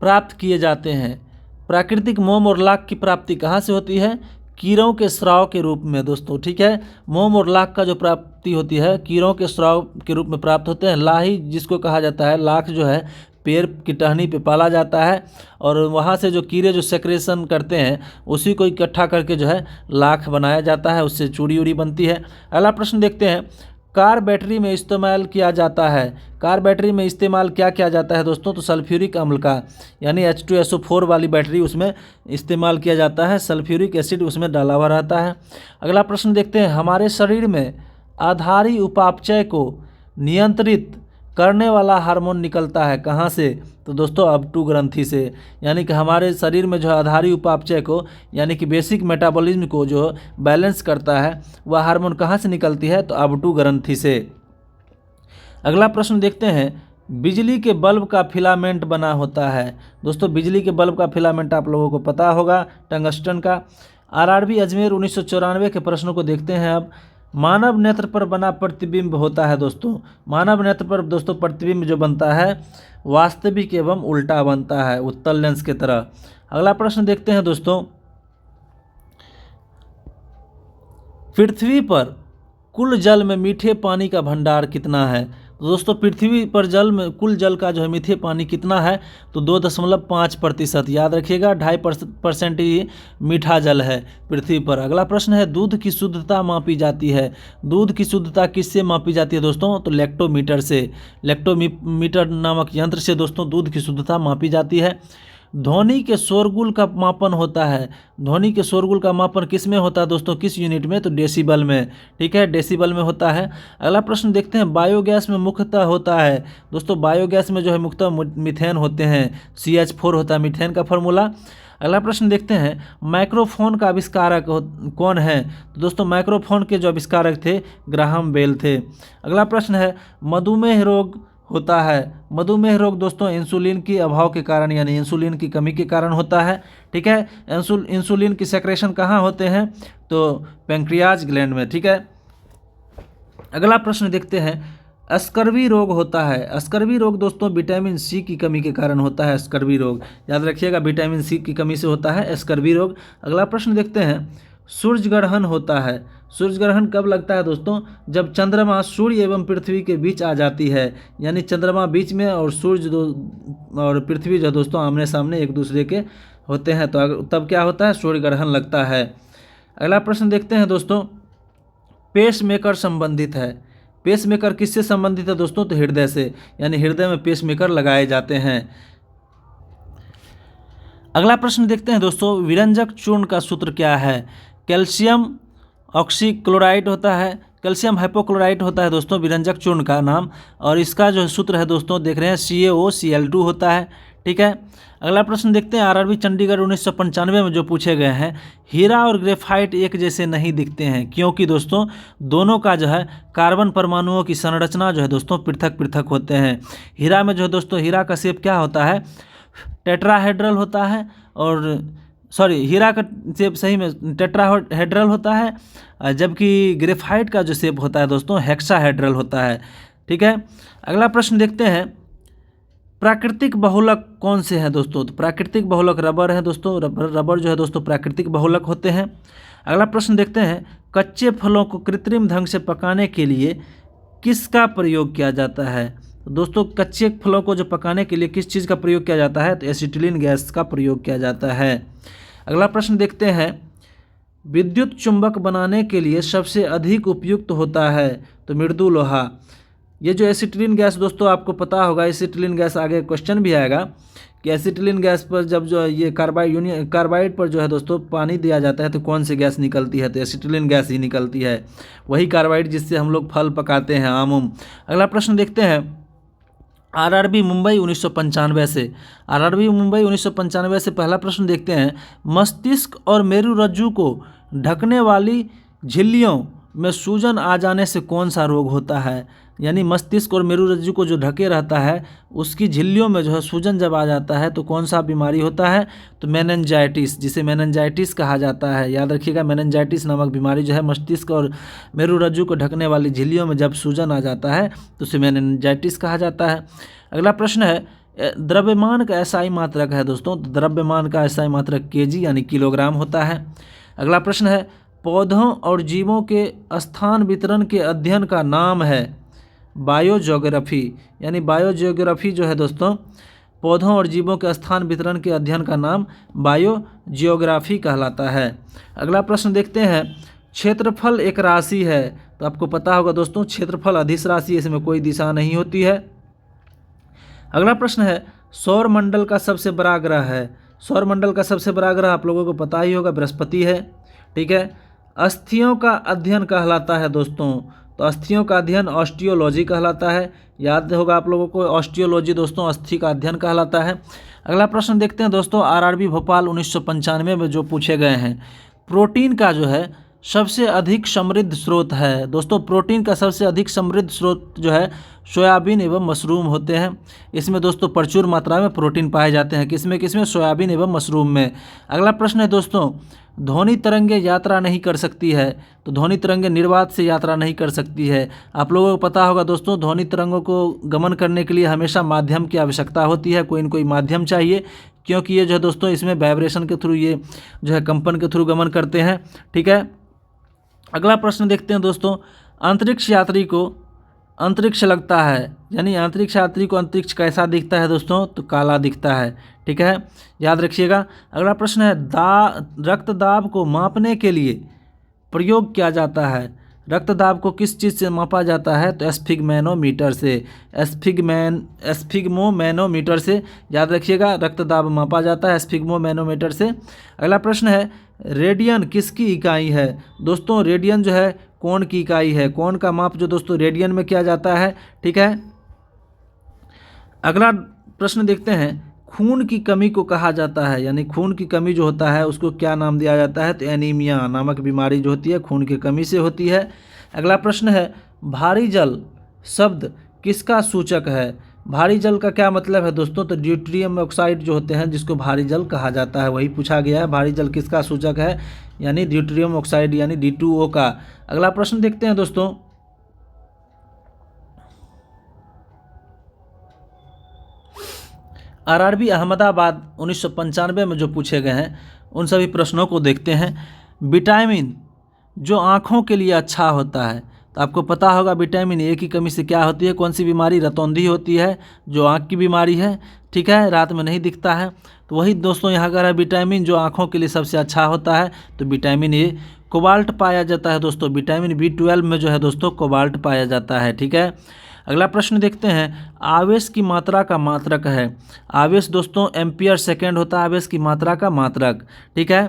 प्राप्त किए जाते हैं। प्राकृतिक मोम और लाख की प्राप्ति कहाँ से होती है, कीड़ों के स्राव के रूप में दोस्तों। ठीक है। मोम और लाख का जो प्राप्ति होती है कीड़ों के स्राव के रूप में प्राप्त होते हैं। लाही जिसको कहा जाता है, लाख जो है पेड़ की टहनी पे पाला जाता है और वहाँ से जो कीड़े जो सेक्रेशन करते हैं उसी को इकट्ठा करके जो है लाख बनाया जाता है, उससे चूड़ी उड़ी बनती है। अगला प्रश्न देखते हैं, कार बैटरी में इस्तेमाल किया जाता है। कार बैटरी में इस्तेमाल क्या किया जाता है दोस्तों, तो सल्फ्यूरिक अम्ल का, यानी H2SO4 वाली बैटरी उसमें इस्तेमाल किया जाता है। सल्फ्यूरिक एसिड उसमें डाला हुआ रहता है। अगला प्रश्न देखते हैं, हमारे शरीर में आधारी उपापचय को नियंत्रित करने वाला हार्मोन निकलता है कहाँ से, तो दोस्तों अबटू ग्रंथि से। यानी कि हमारे शरीर में जो आधारी उपापचय को यानी कि बेसिक मेटाबॉलिज्म को जो बैलेंस करता है वह हार्मोन कहाँ से निकलती है, तो अबटू ग्रंथि से। अगला प्रश्न देखते हैं, बिजली के बल्ब का फिलामेंट बना होता है। दोस्तों बिजली के बल्ब का फिलामेंट आप लोगों को पता होगा, टंगस्टन का। आरआरबी अजमेर 1994 के प्रश्नों को देखते हैं अब। मानव नेत्र पर बना प्रतिबिंब होता है दोस्तों। मानव नेत्र पर दोस्तों प्रतिबिंब जो बनता है वास्तविक एवं उल्टा बनता है, उत्तल लेंस के तरह। अगला प्रश्न देखते हैं दोस्तों, पृथ्वी पर कुल जल में मीठे पानी का भंडार कितना है। तो दोस्तों पृथ्वी पर जल में कुल जल का जो है मीठे पानी कितना है, तो 2.5%। याद रखिएगा 2.5% ही मीठा जल है पृथ्वी पर। अगला प्रश्न है, दूध की शुद्धता मापी जाती है। दूध की शुद्धता किससे मापी जाती है दोस्तों, तो लैक्टोमीटर से। लैक्टोमीटर नामक यंत्र से दोस्तों दूध की शुद्धता मापी जाती है। ध्वनि के शोरगुल का मापन होता है। ध्वनि के शोरगुल का मापन किस में होता है दोस्तों, किस यूनिट में, तो डेसिबल में। ठीक है, डेसिबल में होता है। अगला प्रश्न देखते हैं, बायोगैस में मुख्यतः होता है। दोस्तों बायोगैस में जो है मुख्यतः मीथेन होते हैं, CH4 होता है मीथेन का फॉर्मूला। अगला प्रश्न देखते हैं, माइक्रोफोन का आविष्कारक कौन है। तो दोस्तों माइक्रोफोन के जो आविष्कारक थे ग्राहम बेल थे। अगला प्रश्न है, मधुमेह रोग होता है। मधुमेह रोग दोस्तों इंसुलिन की अभाव के कारण यानी इंसुलिन की कमी के कारण होता है। ठीक है, इंसुलिन की सेक्रेशन कहाँ होते हैं, तो पैंक्रियाज ग्लैंड में। ठीक है। अगला प्रश्न देखते हैं, स्कर्वी रोग होता है। स्कर्वी रोग दोस्तों विटामिन सी की कमी के कारण होता है। स्कर्वी रोग याद रखिएगा विटामिन सी की कमी से होता है स्कर्वी रोग। अगला प्रश्न देखते हैं, सूर्य ग्रहण होता है। सूर्य ग्रहण कब लगता है दोस्तों, जब चंद्रमा सूर्य एवं पृथ्वी के बीच आ जाती है। यानी चंद्रमा बीच में और सूर्य और पृथ्वी जो दोस्तों आमने सामने एक दूसरे के होते हैं, तो तब क्या होता है, सूर्य ग्रहण लगता है। अगला प्रश्न देखते हैं दोस्तों, पेसमेकर संबंधित है। पेसमेकर किससे संबंधित है दोस्तों, तो हृदय से। यानी हृदय में पेसमेकर लगाए जाते हैं। अगला प्रश्न देखते हैं दोस्तों, विरंजक चूर्ण का सूत्र क्या है। कैल्शियम ऑक्सीक्लोराइड होता है, कैल्शियम हाइपोक्लोराइड होता है दोस्तों विरंजक चूर्ण का नाम। और इसका जो सूत्र है दोस्तों देख रहे हैं CaOCl2 होता है। ठीक है। अगला प्रश्न देखते हैं, आरआरबी चंडीगढ़ 1995 में जो पूछे गए हैं, हीरा और ग्रेफाइट एक जैसे नहीं दिखते हैं क्योंकि दोस्तों दोनों का जो है कार्बन परमाणुओं की संरचना जो है दोस्तों पृथक पृथक होते हैं। हीरा में जो है दोस्तों हीरा का शेप क्या होता है, टेट्राहेड्रल होता है। और हीरा का शेप सही में टेट्राहेड्रल होता है, जबकि ग्रेफाइट का जो शेप होता है दोस्तों हेक्साहेड्रल होता है। ठीक है। अगला प्रश्न देखते हैं, प्राकृतिक बहुलक कौन से हैं दोस्तों? तो प्राकृतिक बहुलक रबर है दोस्तों, रबर जो है दोस्तों प्राकृतिक बहुलक होते हैं। अगला प्रश्न देखते हैं, कच्चे फलों को कृत्रिम ढंग से पकाने के लिए किसका प्रयोग किया जाता है? तो दोस्तों कच्चे फलों को जो पकाने के लिए किस चीज़ का प्रयोग किया जाता है? तो एसिटिलीन गैस का प्रयोग किया जाता है। अगला प्रश्न देखते हैं, विद्युत चुंबक बनाने के लिए सबसे अधिक उपयुक्त होता है? तो मृदु लोहा। ये जो एसिटिलीन गैस दोस्तों आपको पता होगा, एसिटिलीन गैस आगे क्वेश्चन भी आएगा कि एसिटिलीन गैस पर जब जो ये कार्बाइड पर जो है दोस्तों पानी दिया जाता है तो कौन सी गैस निकलती है? तो एसिटिलीन गैस ही निकलती है, वही कार्बाइड जिससे हम लोग फल पकाते हैं, आम उम। अगला प्रश्न देखते हैं, आरआरबी मुंबई 1995 से, आरआरबी मुंबई 1995 से पहला प्रश्न देखते हैं, मस्तिष्क और मेरुरज्जु को ढकने वाली झिल्लियों में सूजन आ जाने से कौन सा रोग होता है? यानी मस्तिष्क और मेरुरज्जु को जो ढके रहता है उसकी झिल्लियों में जो है सूजन जब आ जाता है तो कौन सा बीमारी होता है? तो मेनिंजाइटिस, जिसे मेनिंजाइटिस कहा जाता है। याद रखिएगा, मेनिंजाइटिस नामक बीमारी जो है मस्तिष्क और मेरुरज्जु को ढकने वाली झिल्लियों में जब सूजन आ जाता है तो उसे मेनिंजाइटिस कहा जाता है। अगला प्रश्न है, द्रव्यमान का एसआई मात्रक है दोस्तों, तो द्रव्यमान का एसआई मात्रक केजी यानी किलोग्राम होता है। अगला प्रश्न है, पौधों और जीवों के स्थान वितरण के अध्ययन का नाम है? बायोजियोग्राफी। यानी बायोजियोग्राफी जो है दोस्तों पौधों और जीवों के स्थान वितरण के अध्ययन का नाम बायोजियोग्राफी कहलाता है। अगला प्रश्न देखते हैं, क्षेत्रफल एक राशि है? तो आपको पता होगा दोस्तों क्षेत्रफल अदिश राशि है, इसमें कोई दिशा नहीं होती है। अगला प्रश्न है, सौर मंडल का सबसे बड़ा ग्रह है? सौर मंडल का सबसे बड़ा ग्रह आप लोगों को पता ही होगा, बृहस्पति है। ठीक है। अस्थियों का अध्ययन कहलाता है दोस्तों? तो अस्थियों का अध्ययन ऑस्टियोलॉजी कहलाता है। याद होगा आप लोगों को, ऑस्टियोलॉजी दोस्तों अस्थि का अध्ययन कहलाता है। अगला प्रश्न देखते हैं दोस्तों, आरआरबी भोपाल 1995 में जो पूछे गए हैं, प्रोटीन का जो है सबसे अधिक समृद्ध स्रोत है? दोस्तों प्रोटीन का सबसे अधिक समृद्ध स्रोत जो है सोयाबीन एवं मशरूम होते हैं। इसमें दोस्तों प्रचुर मात्रा में प्रोटीन पाए जाते हैं। किसमें? सोयाबीन एवं मशरूम में। अगला प्रश्न है दोस्तों, ध्वनि तरंगे यात्रा नहीं कर सकती है? तो ध्वनि तरंगे निर्वात से यात्रा नहीं कर सकती है। आप लोगों को पता होगा दोस्तों ध्वनि तरंगों को गमन करने के लिए हमेशा माध्यम की आवश्यकता होती है, कोई न कोई माध्यम चाहिए, क्योंकि ये जो है दोस्तों इसमें वाइब्रेशन के थ्रू ये जो है कंपन के थ्रू गमन करते हैं। ठीक है। अगला प्रश्न देखते हैं दोस्तों, अंतरिक्ष यात्री को अंतरिक्ष लगता है, यानी अंतरिक्ष यात्री को अंतरिक्ष कैसा दिखता है दोस्तों? तो काला दिखता है। ठीक है, याद रखिएगा। अगला प्रश्न है, रक्तदाब को मापने के लिए प्रयोग किया जाता है? रक्तदाब को किस चीज़ से मापा जाता है? तो स्फिग्मैनोमीटर से, स्फिग्मोमैनोमीटर से। याद रखिएगा, रक्तदाब मापा जाता है स्फिग्मोमैनोमीटर से। अगला प्रश्न है, रेडियन किसकी इकाई है? दोस्तों रेडियन जो है कोण की इकाई है। कोण का माप जो दोस्तों रेडियन में किया जाता है। ठीक है। अगला प्रश्न देखते हैं, खून की कमी को कहा जाता है, यानी खून की कमी जो होता है उसको क्या नाम दिया जाता है? तो एनीमिया नामक बीमारी जो होती है खून की कमी से होती है। अगला प्रश्न है, भारी जल शब्द किसका सूचक है? भारी जल का क्या मतलब है दोस्तों? तो ड्यूटेरियम ऑक्साइड जो होते हैं जिसको भारी जल कहा जाता है, वही पूछा गया है। भारी जल किसका सूचक है? यानी ड्यूटेरियम ऑक्साइड यानी D2O का। अगला प्रश्न देखते हैं दोस्तों, आरआरबी अहमदाबाद 1995 में जो पूछे गए हैं उन सभी प्रश्नों को देखते हैं। विटामिन जो आँखों के लिए अच्छा होता है, तो आपको पता होगा विटामिन ए की कमी से क्या होती है? कौन सी बीमारी? रतौंधी होती है, जो आँख की बीमारी है। ठीक है, रात में नहीं दिखता है। तो वही दोस्तों यहाँ का है विटामिन जो आँखों के लिए सबसे अच्छा होता है, तो विटामिन ए। कोबाल्ट पाया जाता है दोस्तों, विटामिन B12 में जो है दोस्तों कोबाल्ट पाया जाता है। ठीक है। अगला प्रश्न देखते हैं, आवेश की मात्रा का मात्रक है? आवेश दोस्तों एम्पियर सेकेंड होता है आवेश की मात्रा का मात्रक। ठीक है।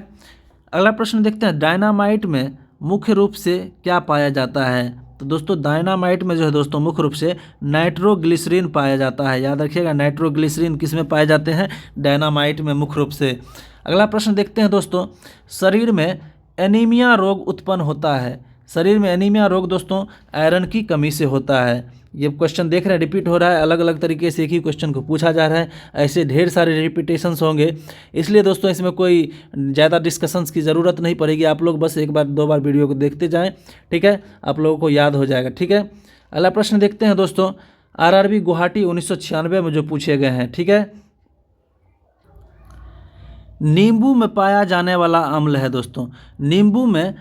अगला प्रश्न देखते हैं, डायनामाइट में मुख्य रूप से क्या पाया जाता है? तो दोस्तों डायनामाइट में जो है दोस्तों मुख्य रूप से नाइट्रोग्लिसरीन पाया जाता है। याद रखिएगा, नाइट्रोग्लिसरीन किस में पाए जाते हैं? डायनामाइट में मुख्य रूप से। अगला प्रश्न देखते हैं दोस्तों, शरीर में एनीमिया रोग उत्पन्न होता है? शरीर में एनीमिया रोग दोस्तों आयरन की कमी से होता है। ये क्वेश्चन देख रहे हैं रिपीट हो रहा है, अलग अलग तरीके से एक ही क्वेश्चन को पूछा जा रहा है, ऐसे ढेर सारे रिपीटेशंस होंगे, इसलिए दोस्तों इसमें कोई ज़्यादा डिस्कशंस की ज़रूरत नहीं पड़ेगी। आप लोग बस एक बार दो बार वीडियो को देखते जाएं, ठीक है, आप लोगों को याद हो जाएगा। ठीक है। अगला प्रश्न देखते हैं दोस्तों, आरआरबी गुवाहाटी 1996 में जो पूछे गए हैं, ठीक है। नींबू में पाया जाने वाला अम्ल है दोस्तों, नींबू में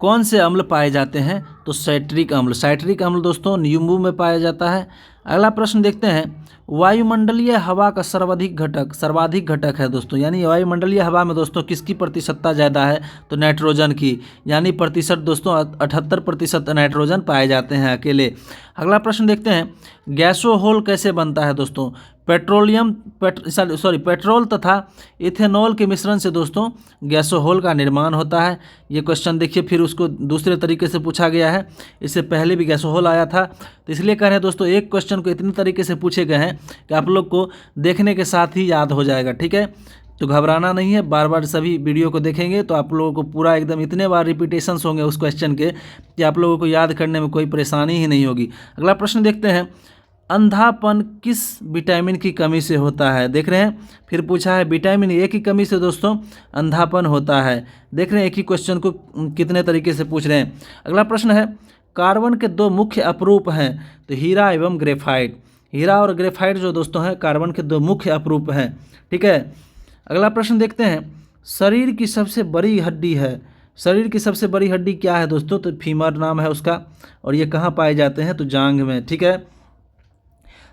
कौन से अम्ल पाए जाते हैं? तो साइट्रिक अम्ल, साइट्रिक अम्ल दोस्तों नींबू में पाया जाता है। अगला प्रश्न देखते हैं, वायुमंडलीय हवा का सर्वाधिक घटक है दोस्तों, यानी वायुमंडलीय हवा में दोस्तों किसकी प्रतिशतता ज़्यादा है? तो नाइट्रोजन की, यानी प्रतिशत दोस्तों 78% नाइट्रोजन पाए जाते हैं अकेले। अगला प्रश्न देखते हैं, गैसोहोल कैसे बनता है दोस्तों? पेट्रोल तथा इथेनॉल के मिश्रण से दोस्तों गैसोहोल का निर्माण होता है। ये क्वेश्चन देखिए, फिर उसको दूसरे तरीके से पूछा गया है, इससे पहले भी गैसोहोल आया था, तो इसलिए कह रहे हैं दोस्तों एक क्वेश्चन को इतने तरीके से पूछे गए हैं कि आप लोग को देखने के साथ ही याद हो जाएगा, ठीक है। तो घबराना नहीं है, बार बार सभी वीडियो को देखेंगे तो आप लोगों को पूरा एकदम इतने बार रिपीटेशंस होंगे उस क्वेश्चन के कि आप लोगों को याद करने में कोई परेशानी ही नहीं होगी। अगला प्रश्न देखते हैं, अंधापन किस विटामिन की कमी से होता है? देख रहे हैं, फिर पूछा है विटामिन ए की कमी से दोस्तों अंधापन होता है। देख रहे हैं एक ही क्वेश्चन को कितने तरीके से पूछ रहे हैं। अगला प्रश्न है, कार्बन के दो मुख्य अपरूप हैं, तो हीरा एवं ग्रेफाइट। हीरा और ग्रेफाइट जो दोस्तों हैं कार्बन के दो मुख्य अपरूप हैं, ठीक है। अगला प्रश्न देखते हैं, शरीर की सबसे बड़ी हड्डी है, शरीर की सबसे बड़ी हड्डी क्या है दोस्तों? तो फीमर नाम है उसका, और ये कहाँ पाए जाते हैं? तो जांघ में, ठीक है।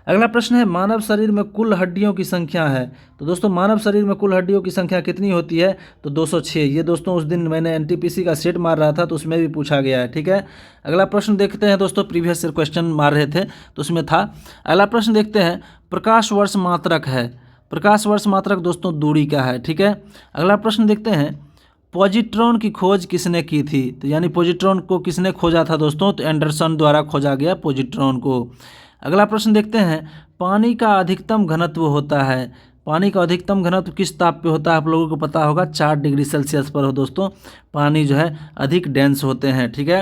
अगला प्रश्न है, मानव शरीर में कुल हड्डियों की संख्या है, तो दोस्तों मानव शरीर में कुल हड्डियों की संख्या कितनी होती है? तो 206। ये दोस्तों उस दिन मैंने एनटीपीसी का सेट मार रहा था तो उसमें भी पूछा गया है, ठीक है। अगला प्रश्न देखते हैं दोस्तों, प्रीवियस क्वेश्चन मार रहे थे तो उसमें था। अगला प्रश्न देखते हैं, प्रकाश वर्ष मात्रक है, प्रकाश वर्ष मात्रक दोस्तों दूरी का है, ठीक है। अगला प्रश्न देखते हैं, पॉजिट्रॉन की खोज किसने की थी? तो यानी पॉजिट्रॉन को किसने खोजा था दोस्तों? तो एंडरसन द्वारा खोजा गया पॉजिट्रॉन को। अगला प्रश्न देखते हैं, पानी का अधिकतम घनत्व होता है, पानी का अधिकतम घनत्व किस ताप पे होता है? आप लोगों को पता होगा 4 डिग्री सेल्सियस पर हो दोस्तों पानी जो है अधिक डेंस होते हैं, ठीक है।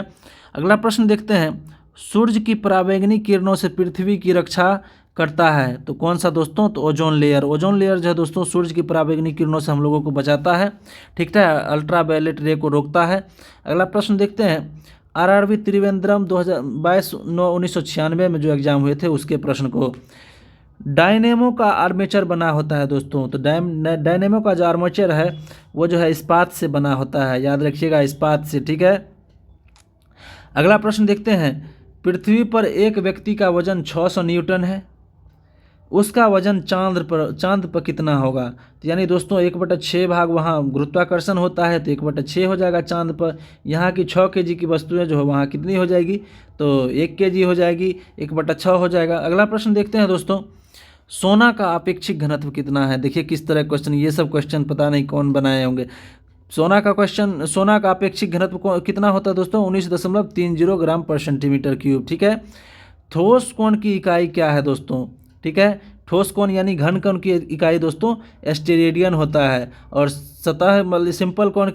अगला प्रश्न देखते हैं, सूर्य की पराबैंगनी किरणों से पृथ्वी की रक्षा करता है, तो कौन सा दोस्तों? तो ओजोन लेयर। ओजोन लेयर जो है दोस्तों सूर्य की पराबैंगनी किरणों से हम लोगों को बचाता है, ठीक है, अल्ट्रावायलेट रे को रोकता है। अगला प्रश्न देखते हैं, आरआरबी त्रिवेंद्रम 2022-1996 में जो एग्जाम हुए थे उसके प्रश्न को, डायनेमो का आर्मेचर बना होता है दोस्तों, तो डायनेमो का जो आर्मेचर है वो जो है इस्पात से बना होता है, याद रखिएगा इस्पात से, ठीक है। अगला प्रश्न देखते हैं, पृथ्वी पर एक व्यक्ति का वजन 600 न्यूटन है, उसका वजन चांद पर कितना होगा? तो यानी दोस्तों 1/6 भाग वहाँ गुरुत्वाकर्षण होता है तो 1/6 हो जाएगा चांद पर। यहाँ की 6 kg की वस्तुएं जो है वहाँ कितनी हो जाएगी? तो 1 kg हो जाएगी, 1/6 हो जाएगा। अगला प्रश्न देखते हैं दोस्तों, सोना का अपेक्षिक घनत्व कितना है? देखिए किस तरह क्वेश्चन, ये सब क्वेश्चन पता नहीं कौन बनाए होंगे। सोना का अपेक्षिक घनत्व कितना होता है दोस्तों? 19.30 ग्राम पर सेंटीमीटर क्यूब, ठीक है। ठोस कोण की इकाई क्या है दोस्तों? ठीक है, ठोस कोण यानी घन कोण की इकाई दोस्तों स्टेरेडियन होता है, और सतह मतलब सिंपल कोण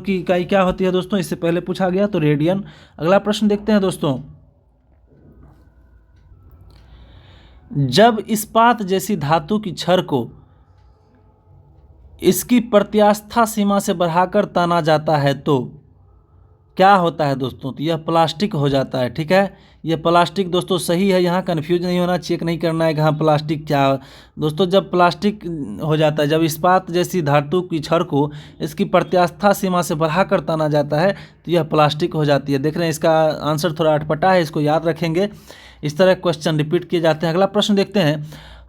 की इकाई क्या होती है दोस्तों? इससे पहले पूछा गया तो रेडियन। अगला प्रश्न देखते हैं दोस्तों, जब इस्पात जैसी धातु की छड़ को इसकी प्रत्यास्था सीमा से बढ़ाकर ताना जाता है तो क्या होता है दोस्तों? तो यह प्लास्टिक हो जाता है, ठीक है। यह प्लास्टिक दोस्तों सही है, यहाँ कन्फ्यूज नहीं होना, चेक नहीं करना है कि हाँ प्लास्टिक क्या दोस्तों, जब प्लास्टिक हो जाता है, जब इस्पात जैसी धातु की छड़ को इसकी प्रत्यास्था सीमा से बढ़ाकर ताना जाता है तो यह प्लास्टिक हो जाती है। देख रहे हैं इसका आंसर थोड़ा अटपटा है, इसको याद रखेंगे, इस तरह क्वेश्चन रिपीट किए जाते हैं। अगला प्रश्न देखते हैं,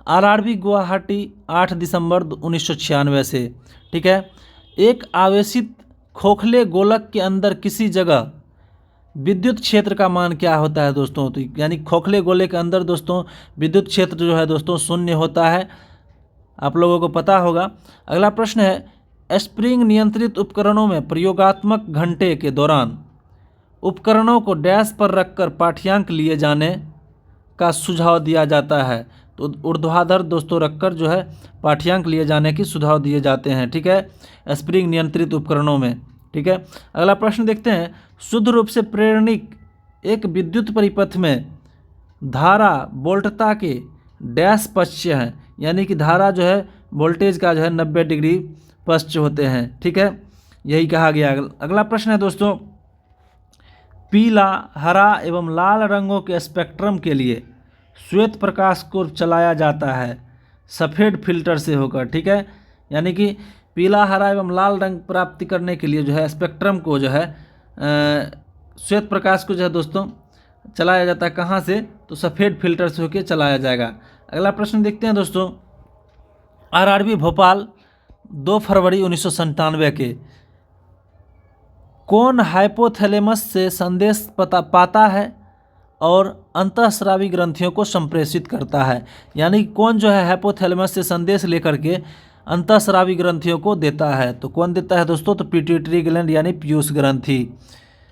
आरआरबी गुवाहाटी 8 दिसंबर 1996 से, ठीक है, एक आवेशित खोखले गोलक के अंदर किसी जगह विद्युत क्षेत्र का मान क्या होता है दोस्तों? तो यानी खोखले गोले के अंदर दोस्तों विद्युत क्षेत्र जो है दोस्तों 0 होता है, आप लोगों को पता होगा। अगला प्रश्न है, स्प्रिंग नियंत्रित उपकरणों में प्रयोगात्मक घंटे के दौरान उपकरणों को डैश पर रखकर पाठ्यांक लिए जाने का सुझाव दिया जाता है, तो ऊर्ध्वाधर दोस्तों रखकर जो है पाठ्यांक लिए जाने की सुझाव दिए जाते हैं, ठीक है, स्प्रिंग नियंत्रित उपकरणों में, ठीक है। अगला प्रश्न देखते हैं, शुद्ध रूप से प्रेरणिक एक विद्युत परिपथ में धारा वोल्टता के डैश पक्ष है, यानी कि धारा जो है वोल्टेज का जो है 90 डिग्री पक्ष होते हैं, ठीक है, यही कहा गया। अगला प्रश्न है दोस्तों, पीला, हरा एवं लाल रंगों के स्पेक्ट्रम के लिए श्वेत प्रकाश को चलाया जाता है सफ़ेद फिल्टर से होकर, ठीक है। यानी कि पीला, हरा एवं लाल रंग प्राप्ति करने के लिए जो है स्पेक्ट्रम को जो है श्वेत प्रकाश को जो है दोस्तों चलाया जाता है कहाँ से, तो सफ़ेद फिल्टर से होकर चलाया जाएगा। अगला प्रश्न देखते हैं दोस्तों, आरआरबी भोपाल 2 फरवरी 1997 के कौन हाइपोथैलेमस से संदेश पाता है और अंतःस्रावी ग्रंथियों को संप्रेषित करता है। यानी कौन जो है हाइपोथैलेमस से संदेश लेकर के अंतःस्रावी ग्रंथियों को देता है, तो कौन देता है दोस्तों, तो पिट्यूटरी ग्लैंड यानी पीयूष ग्रंथि।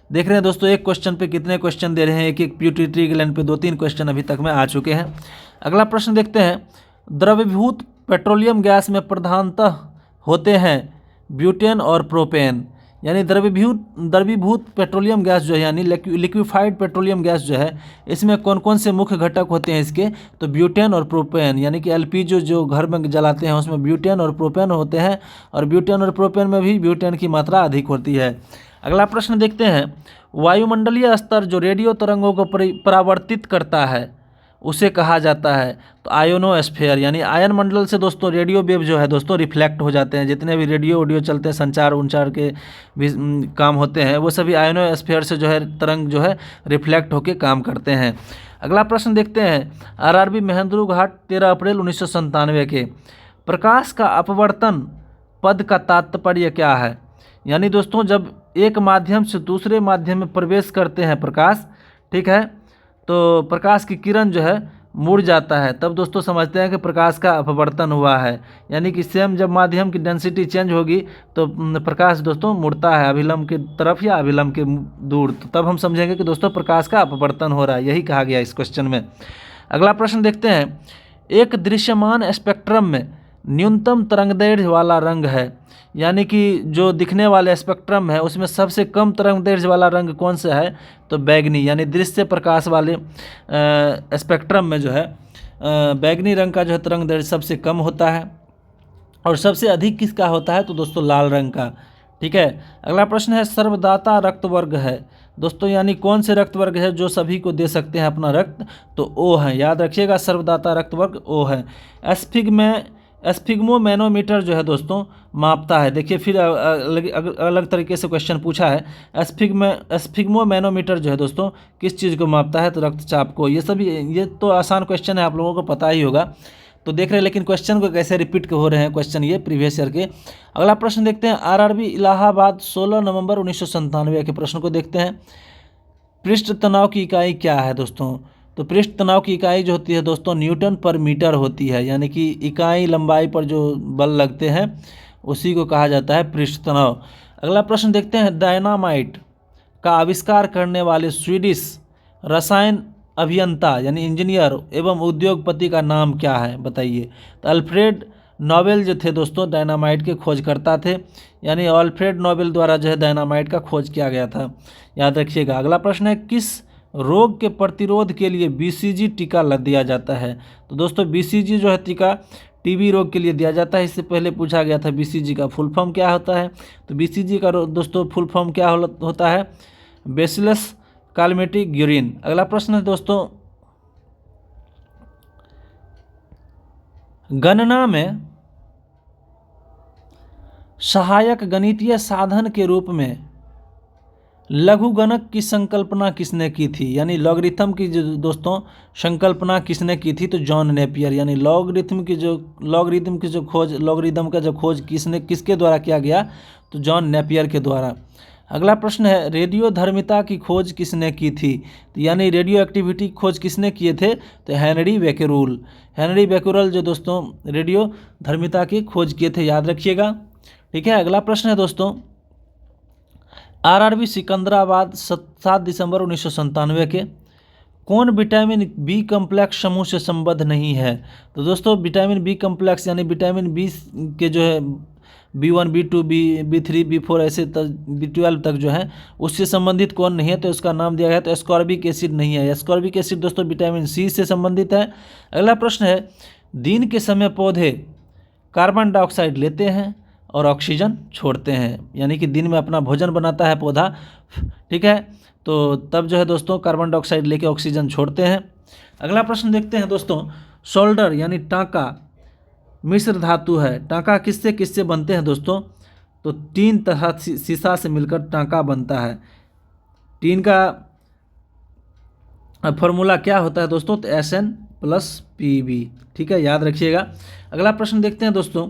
देख रहे हैं दोस्तों एक क्वेश्चन पे कितने क्वेश्चन दे रहे हैं, एक पिट्यूटरी ग्लैंड पे 2-3 क्वेश्चन अभी तक में आ चुके हैं। अगला प्रश्न देखते हैं, द्रवीभूत पेट्रोलियम गैस में प्रधानतः होते हैं ब्यूटेन और प्रोपेन। यानी द्रवीभूत पेट्रोलियम गैस जो है यानी लिक्विफाइड पेट्रोलियम गैस जो है, इसमें कौन कौन से मुख्य घटक होते हैं इसके, तो ब्यूटेन और प्रोपेन। यानी कि एलपीजी जो घर में जलाते हैं उसमें ब्यूटेन और प्रोपेन होते हैं, और ब्यूटेन और प्रोपेन में भी ब्यूटेन की मात्रा अधिक होती है। अगला प्रश्न देखते हैं, वायुमंडलीय स्तर जो रेडियो तरंगों को परावर्तित करता है उसे कहा जाता है, तो आयोनोस्फीयर। यानी आयन मंडल से दोस्तों रेडियो वेव जो है दोस्तों रिफ्लेक्ट हो जाते हैं, जितने भी रेडियो ऑडियो चलते हैं, संचार उनचार के भी काम होते हैं, वो सभी आयोनोस्फीयर से जो है तरंग जो है रिफ्लेक्ट होकर काम करते हैं। अगला प्रश्न देखते हैं, आरआरबी महेंद्रू घाट 13 अप्रैल 1997 के प्रकाश का अपवर्तन पद का तात्पर्य क्या है। यानी दोस्तों जब एक माध्यम से दूसरे माध्यम में प्रवेश करते हैं प्रकाश, ठीक है, तो प्रकाश की किरण जो है मुड़ जाता है, तब दोस्तों समझते हैं कि प्रकाश का अपवर्तन हुआ है। यानी कि सेम जब माध्यम की डेंसिटी चेंज होगी तो प्रकाश दोस्तों मुड़ता है अभिलंब की तरफ या अभिलंब के दूर, तो तब हम समझेंगे कि दोस्तों प्रकाश का अपवर्तन हो रहा है, यही कहा गया इस क्वेश्चन में। अगला प्रश्न देखते हैं, एक दृश्यमान स्पेक्ट्रम में न्यूनतम तरंगदैर्घ्य वाला रंग है। यानी कि जो दिखने वाले स्पेक्ट्रम है उसमें सबसे कम तरंगदैर्घ्य वाला रंग कौन सा है, तो बैगनी। यानी दृश्य प्रकाश वाले स्पेक्ट्रम में जो है बैगनी रंग का जो है तरंगदैर्घ्य सबसे कम होता है, और सबसे अधिक किसका होता है, तो दोस्तों लाल रंग का, ठीक है। अगला प्रश्न है, सर्वदाता रक्त वर्ग है दोस्तों, यानी कौन से रक्त वर्ग है जो सभी को दे सकते हैं अपना रक्त, तो ओ है, याद रखिएगा सर्वदाता रक्त वर्ग ओ है। एस्फिग्मोमैनोमीटर जो है दोस्तों मापता है, देखिए फिर अलग तरीके से क्वेश्चन पूछा है, एस्फिग्मोमैनोमीटर जो है दोस्तों किस चीज़ को मापता है, तो रक्तचाप को। ये तो आसान क्वेश्चन है, आप लोगों को पता ही होगा, तो देख रहे हैं, लेकिन क्वेश्चन को कैसे रिपीट हो रहे हैं क्वेश्चन ये प्रीवियस ईयर के। अगला प्रश्न देखते हैं, आरआरबी इलाहाबाद 16 नवंबर 1997 के प्रश्न को देखते हैं, पृष्ठ तनाव की इकाई क्या है दोस्तों, तो पृष्ठ तनाव की इकाई जो होती है दोस्तों न्यूटन पर मीटर होती है। यानी कि इकाई लंबाई पर जो बल लगते हैं उसी को कहा जाता है पृष्ठ तनाव। अगला प्रश्न देखते हैं, डायनामाइट का आविष्कार करने वाले स्वीडिश रसायन अभियंता यानी इंजीनियर एवं उद्योगपति का नाम क्या है, बताइए। तो अल्फ्रेड नोबेल जो थे दोस्तों डायनामाइट के खोजकर्ता थे, यानी अल्फ्रेड नोबेल द्वारा जो है डायनामाइट का खोज किया गया था, याद रखिएगा। अगला प्रश्न है, किस रोग के प्रतिरोध के लिए बीसीजी टीका दिया जाता है, तो दोस्तों बीसीजी जो है टीका टीबी रोग के लिए दिया जाता है। इससे पहले पूछा गया था बीसीजी का फुल फॉर्म क्या होता है, तो बीसीजी का दोस्तों फुल फॉर्म क्या होता है, बेसिलस कालमेटी ग्यूरिन। अगला प्रश्न है दोस्तों, गणना में सहायक गणितीय साधन के रूप में लघुगणक की संकल्पना किसने की थी, यानी लॉगरिथम की जो दोस्तों संकल्पना किसने की थी, तो जॉन नेपियर। यानी लॉगरिथम का जो खोज किसके द्वारा किया गया, तो जॉन नेपियर के द्वारा। अगला प्रश्न है, रेडियो धर्मिता की खोज किसने की थी, तो यानी रेडियो एक्टिविटी खोज किसने किए थे, तो हेनरी बेक्यूरेल जो दोस्तों रेडियो धर्मिता की खोज किए थे, याद रखिएगा, ठीक है। अगला प्रश्न है दोस्तों, आरआरबी सिकंदराबाद 7 दिसंबर 1997 के कौन विटामिन बी कम्प्लेक्स समूह से संबद्ध नहीं है, तो दोस्तों विटामिन बी कम्प्लेक्स यानी विटामिन बी के जो है B1 B2 B3 B4 ऐसे B12 तक जो है उससे संबंधित कौन नहीं है, तो उसका नाम दिया गया, तो एस्कॉर्बिक एसिड नहीं है। एस्कॉर्बिक एसिड दोस्तों विटामिन सी से संबंधित है। अगला प्रश्न है, दिन के समय पौधे कार्बन डाइऑक्साइड लेते हैं और ऑक्सीजन छोड़ते हैं, यानी कि दिन में अपना भोजन बनाता है पौधा, ठीक है, तो तब जो है दोस्तों कार्बन डाइऑक्साइड लेके ऑक्सीजन छोड़ते हैं। अगला प्रश्न देखते हैं दोस्तों, सोल्डर यानी टांका मिश्र धातु है। टांका किससे किससे बनते हैं दोस्तों? तो टीन तथा सीसा से मिलकर टांका बनता है। टीन का फॉर्मूला क्या होता है दोस्तों? तो Sn+Pb। ठीक है, याद रखिएगा। अगला प्रश्न देखते हैं दोस्तों,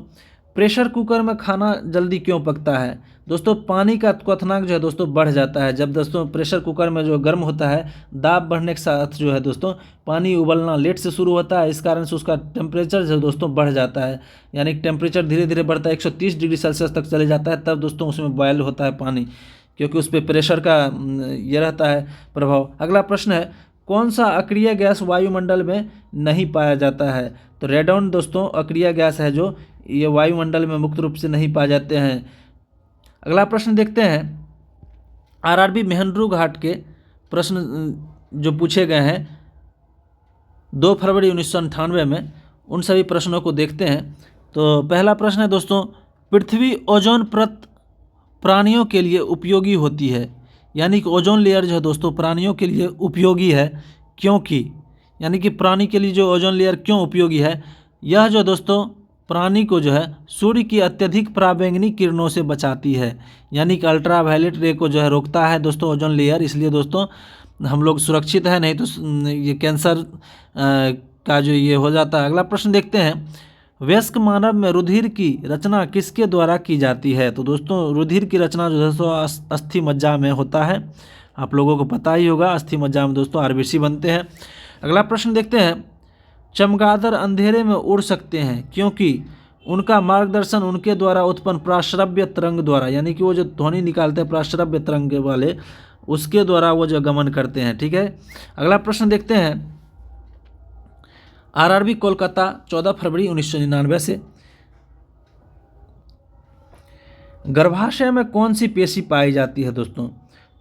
प्रेशर कुकर में खाना जल्दी क्यों पकता है? दोस्तों पानी का क्वथनांक जो है दोस्तों बढ़ जाता है। जब दोस्तों प्रेशर कुकर में जो गर्म होता है, दाब बढ़ने के साथ जो है दोस्तों पानी उबलना लेट से शुरू होता है। इस कारण से उसका टेम्परेचर जो है दोस्तों बढ़ जाता है, यानी टेम्परेचर धीरे धीरे बढ़ता है, 130 डिग्री सेल्सियस तक चले जाता है। तब दोस्तों उसमें बॉयल होता है पानी, क्योंकि उस पर प्रेशर का ये रहता है प्रभाव। अगला प्रश्न है, कौन सा अक्रिय गैस वायुमंडल में नहीं पाया जाता है? तो रेडॉन दोस्तों अक्रिय गैस है, जो ये वायुमंडल में मुक्त रूप से नहीं पाए जाते हैं। अगला प्रश्न देखते हैं, आरआरबी मेहंद्रू घाट के प्रश्न जो पूछे गए हैं 2 फरवरी 1998 में, उन सभी प्रश्नों को देखते हैं। तो पहला प्रश्न है दोस्तों, पृथ्वी ओजोन परत प्राणियों के लिए उपयोगी होती है, यानी कि ओजोन लेयर जो है दोस्तों प्राणियों के लिए उपयोगी है, क्योंकि यानी कि प्राणी के लिए जो ओजोन लेयर क्यों उपयोगी है? यह जो दोस्तों प्राणी को जो है सूर्य की अत्यधिक पराबैंगनी किरणों से बचाती है, यानी कि अल्ट्रावायलेट रे को जो है रोकता है दोस्तों ओजोन लेयर। इसलिए दोस्तों हम लोग सुरक्षित है, नहीं तो ये कैंसर का जो ये हो जाता है। अगला प्रश्न देखते हैं, वयस्क मानव में रुधिर की रचना किसके द्वारा की जाती है? तो दोस्तों रुधिर की रचना जो दोस्तों अस्थि मज्जा में होता है, आप लोगों को पता ही होगा। अस्थि मज्जा में दोस्तों आरबीसी बनते हैं। अगला प्रश्न देखते हैं, चमगादड़ अंधेरे में उड़ सकते हैं क्योंकि उनका मार्गदर्शन उनके द्वारा उत्पन्न प्राश्रव्य तरंग द्वारा, यानी कि वो जो ध्वनि निकालते हैं प्राश्रव्य तरंग वाले, उसके द्वारा वो जो गमन करते हैं। ठीक है, अगला प्रश्न देखते हैं, आरआरबी कोलकाता 14 फरवरी 1999 से, गर्भाशय में कौन सी पेशी पाई जाती है दोस्तों?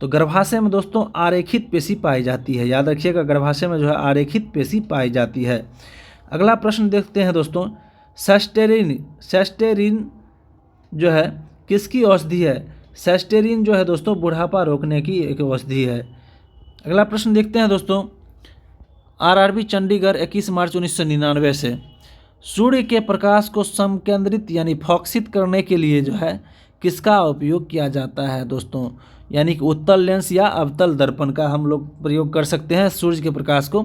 तो गर्भाशय में दोस्तों आरेखित पेशी पाई जाती है। याद रखिएगा, गर्भाशय में जो है आरेखित पेशी पाई जाती है। अगला प्रश्न देखते हैं दोस्तों, सेस्टेरिन जो है किसकी औषधि है? सेस्टेरिन जो है दोस्तों बुढ़ापा रोकने की एक औषधि है। अगला प्रश्न देखते हैं दोस्तों, आरआरबी चंडीगढ़ 21 मार्च 1999 से, सूर्य के प्रकाश को समकेंद्रित यानी फोकसित करने के लिए जो है किसका उपयोग किया जाता है दोस्तों? यानी कि उत्तल लेंस या अवतल दर्पण का हम लोग प्रयोग कर सकते हैं सूर्य के प्रकाश को।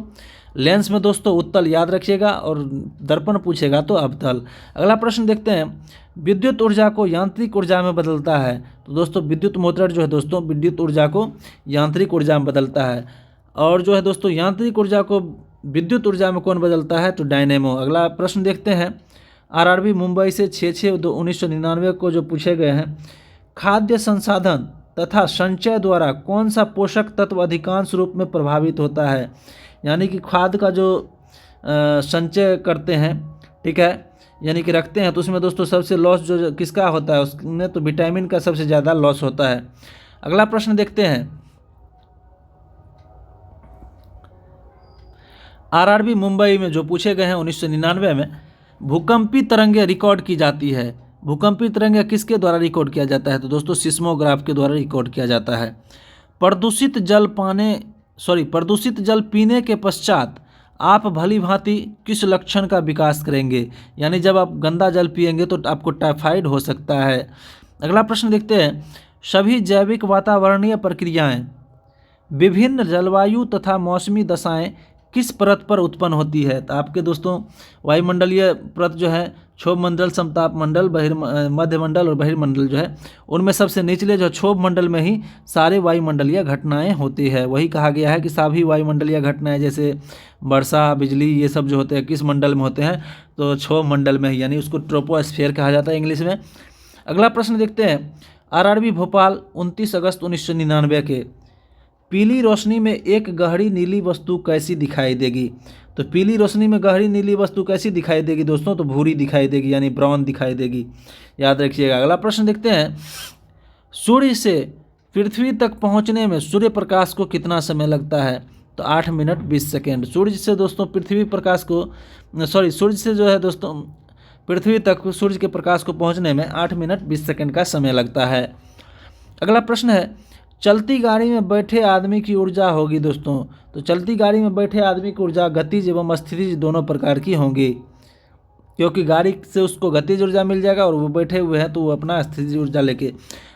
लेंस में दोस्तों उत्तल याद रखिएगा, और दर्पण पूछेगा तो अवतल। अगला प्रश्न देखते हैं, विद्युत ऊर्जा को यांत्रिक ऊर्जा में बदलता है? तो दोस्तों विद्युत मोटर जो है दोस्तों विद्युत ऊर्जा को यांत्रिक ऊर्जा में बदलता है। और जो है दोस्तों यांत्रिक ऊर्जा को विद्युत ऊर्जा में कौन बदलता है? तो डायनेमो। अगला प्रश्न देखते हैं, आरआरबी मुंबई से 6/6/1999 को जो पूछे गए हैं, खाद्य संसाधन तथा संचय द्वारा कौन सा पोषक तत्व अधिकांश रूप में प्रभावित होता है? यानी कि खाद्य का जो संचय करते हैं, ठीक है, यानी कि रखते हैं, तो उसमें दोस्तों सबसे लॉस जो किसका होता है? उसमें तो विटामिन का सबसे ज़्यादा लॉस होता है। अगला प्रश्न देखते हैं, आरआरबी मुंबई में जो पूछे गए हैं 1999 में, भूकंपी तरंगें रिकॉर्ड की जाती है। भूकंपी तरंगें किसके द्वारा रिकॉर्ड किया जाता है? तो दोस्तों सिस्मोग्राफ के द्वारा रिकॉर्ड किया जाता है। प्रदूषित जल पीने के पश्चात आप भली भांति किस लक्षण का विकास करेंगे? यानी जब आप गंदा जल पिएंगे तो आपको टाइफाइड हो सकता है। अगला प्रश्न देखते हैं, सभी जैविक वातावरणीय प्रक्रियाएं विभिन्न जलवायु तथा मौसमी दशाएं किस परत पर उत्पन्न होती है? तो आपके दोस्तों वायुमंडलीय परत जो है क्षोभ मंडल, समताप मंडल, मध्य मंडल और बहिर्मंडल जो है, उनमें सबसे निचले जो क्षोभ मंडल में ही सारे वायुमंडलीय घटनाएं होती है। वही कहा गया है कि सभी वायुमंडलीय घटनाएं जैसे वर्षा, बिजली, ये सब जो होते हैं किस मंडल में होते हैं? तो क्षोभ मंडल में ही, यानी उसको ट्रोपोस्फीयर कहा जाता है इंग्लिश में। अगला प्रश्न देखते हैं, आरआरबी भोपाल 29 अगस्त 1999 के, पीली रोशनी में एक गहरी नीली वस्तु कैसी दिखाई देगी? तो पीली रोशनी में गहरी नीली वस्तु कैसी दिखाई देगी दोस्तों? तो भूरी दिखाई देगी, यानी ब्राउन दिखाई देगी, याद रखिएगा। अगला प्रश्न देखते हैं, सूर्य से पृथ्वी तक पहुंचने में सूर्य प्रकाश को कितना समय लगता है? तो 8 मिनट 20 सेकेंड। सूर्य से दोस्तों सूर्य से जो है दोस्तों पृथ्वी तक सूर्य के प्रकाश को पहुँचने में 8 मिनट 20 सेकेंड का समय लगता है। अगला प्रश्न है, चलती गाड़ी में बैठे आदमी की ऊर्जा होगी दोस्तों, तो चलती गाड़ी में बैठे आदमी की ऊर्जा गतिज एवं स्थितिज दोनों प्रकार की होंगी, क्योंकि गाड़ी से उसको गतिज ऊर्जा मिल जाएगा और वो बैठे हुए हैं तो वो अपना स्थितिज ऊर्जा लेके।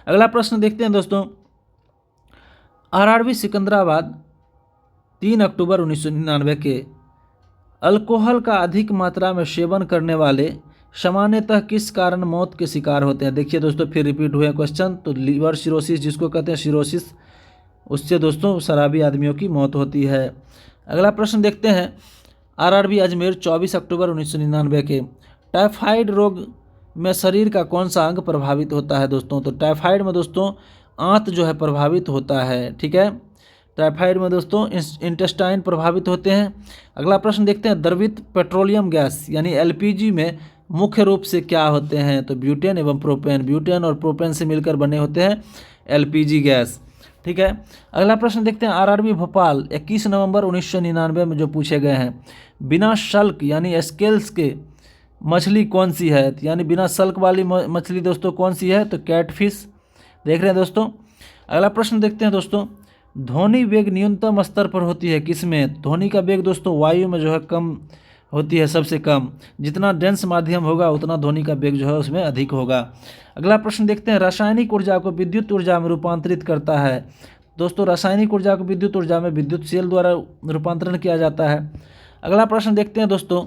अगला प्रश्न देखते हैं दोस्तों, आरआरबी सिकंदराबाद 3 अक्टूबर 1999 के अल्कोहल का अधिक मात्रा में सेवन करने वाले सामान्यतः किस कारण मौत के शिकार होते हैं। देखिए दोस्तों फिर रिपीट हुए क्वेश्चन, तो लीवर सिरोसिस जिसको कहते हैं सिरोसिस, उससे दोस्तों शराबी आदमियों की मौत होती है। अगला प्रश्न देखते हैं, आरआरबी अजमेर 24 अक्टूबर 1999 के टाइफाइड रोग में शरीर का कौन सा अंग प्रभावित होता है दोस्तों। तो टाइफाइड में दोस्तों आंत जो है प्रभावित होता है, ठीक है। टाइफाइड में दोस्तों इंटेस्टाइन प्रभावित होते हैं। अगला प्रश्न देखते हैं, द्रवित पेट्रोलियम गैस यानी एलपीजी में मुख्य रूप से क्या होते हैं। तो ब्यूटेन एवं प्रोपेन, ब्यूटेन और प्रोपेन से मिलकर बने होते हैं एलपीजी गैस, ठीक है। अगला प्रश्न देखते हैं, आरआरबी भोपाल 21 नवंबर 1999 में जो पूछे गए हैं, बिना शल्क यानी स्केल्स के मछली कौन सी है, यानी बिना शल्क वाली मछली दोस्तों कौन सी है। तो कैटफिश, देख रहे हैं दोस्तों। अगला प्रश्न देखते हैं दोस्तों, ध्वनि वेग न्यूनतम स्तर पर होती है किसमें। ध्वनि का वेग दोस्तों वायु में जो है कम होती है, सबसे कम। जितना डेंस माध्यम होगा उतना ध्वनि का वेग जो है उसमें अधिक होगा। अगला प्रश्न देखते हैं, रासायनिक ऊर्जा को विद्युत ऊर्जा में रूपांतरित करता है। दोस्तों रासायनिक ऊर्जा को विद्युत ऊर्जा में विद्युत सेल द्वारा रूपांतरण किया जाता है। अगला प्रश्न देखते हैं दोस्तों,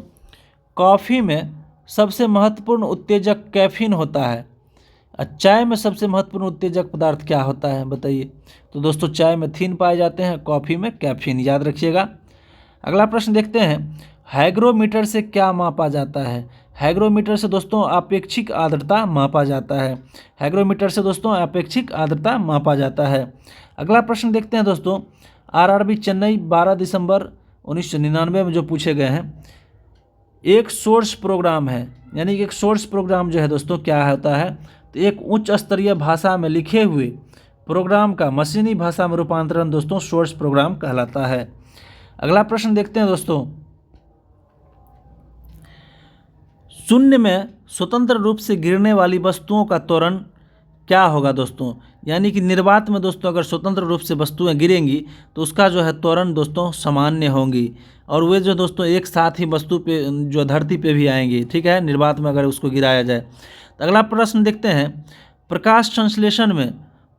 कॉफ़ी में सबसे महत्वपूर्ण उत्तेजक कैफीन होता है, चाय में सबसे महत्वपूर्ण उत्तेजक पदार्थ क्या होता है बताइए। तो दोस्तों चाय में थीन पाए जाते हैं, कॉफ़ी में कैफीन, याद रखिएगा। अगला प्रश्न देखते हैं, हैग्रोमीटर से क्या मापा जाता है। हैग्रोमीटर से दोस्तों आपेक्षिक आर्द्रता मापा जाता है। हैग्रोमीटर से दोस्तों आपेक्षिक आर्द्रता मापा जाता है। अगला प्रश्न देखते हैं दोस्तों, आरआरबी चेन्नई 12 दिसंबर 1999 में जो पूछे गए हैं, एक सोर्स प्रोग्राम है, यानी कि एक सोर्स प्रोग्राम जो है दोस्तों क्या होता है। तो एक उच्च स्तरीय भाषा में लिखे हुए प्रोग्राम का मशीनी भाषा में रूपांतरण दोस्तों सोर्स प्रोग्राम कहलाता है। अगला प्रश्न देखते हैं दोस्तों, शून्य में स्वतंत्र रूप से गिरने वाली वस्तुओं का त्वरण क्या होगा दोस्तों। यानी कि निर्वात में दोस्तों अगर स्वतंत्र रूप से वस्तुएं गिरेंगी तो उसका जो है त्वरण दोस्तों सामान्य होंगी, और वे जो दोस्तों एक साथ ही वस्तु पे जो धरती पे भी आएंगी, ठीक है, निर्वात में अगर उसको गिराया जाए। तो अगला प्रश्न देखते हैं, प्रकाश संश्लेषण में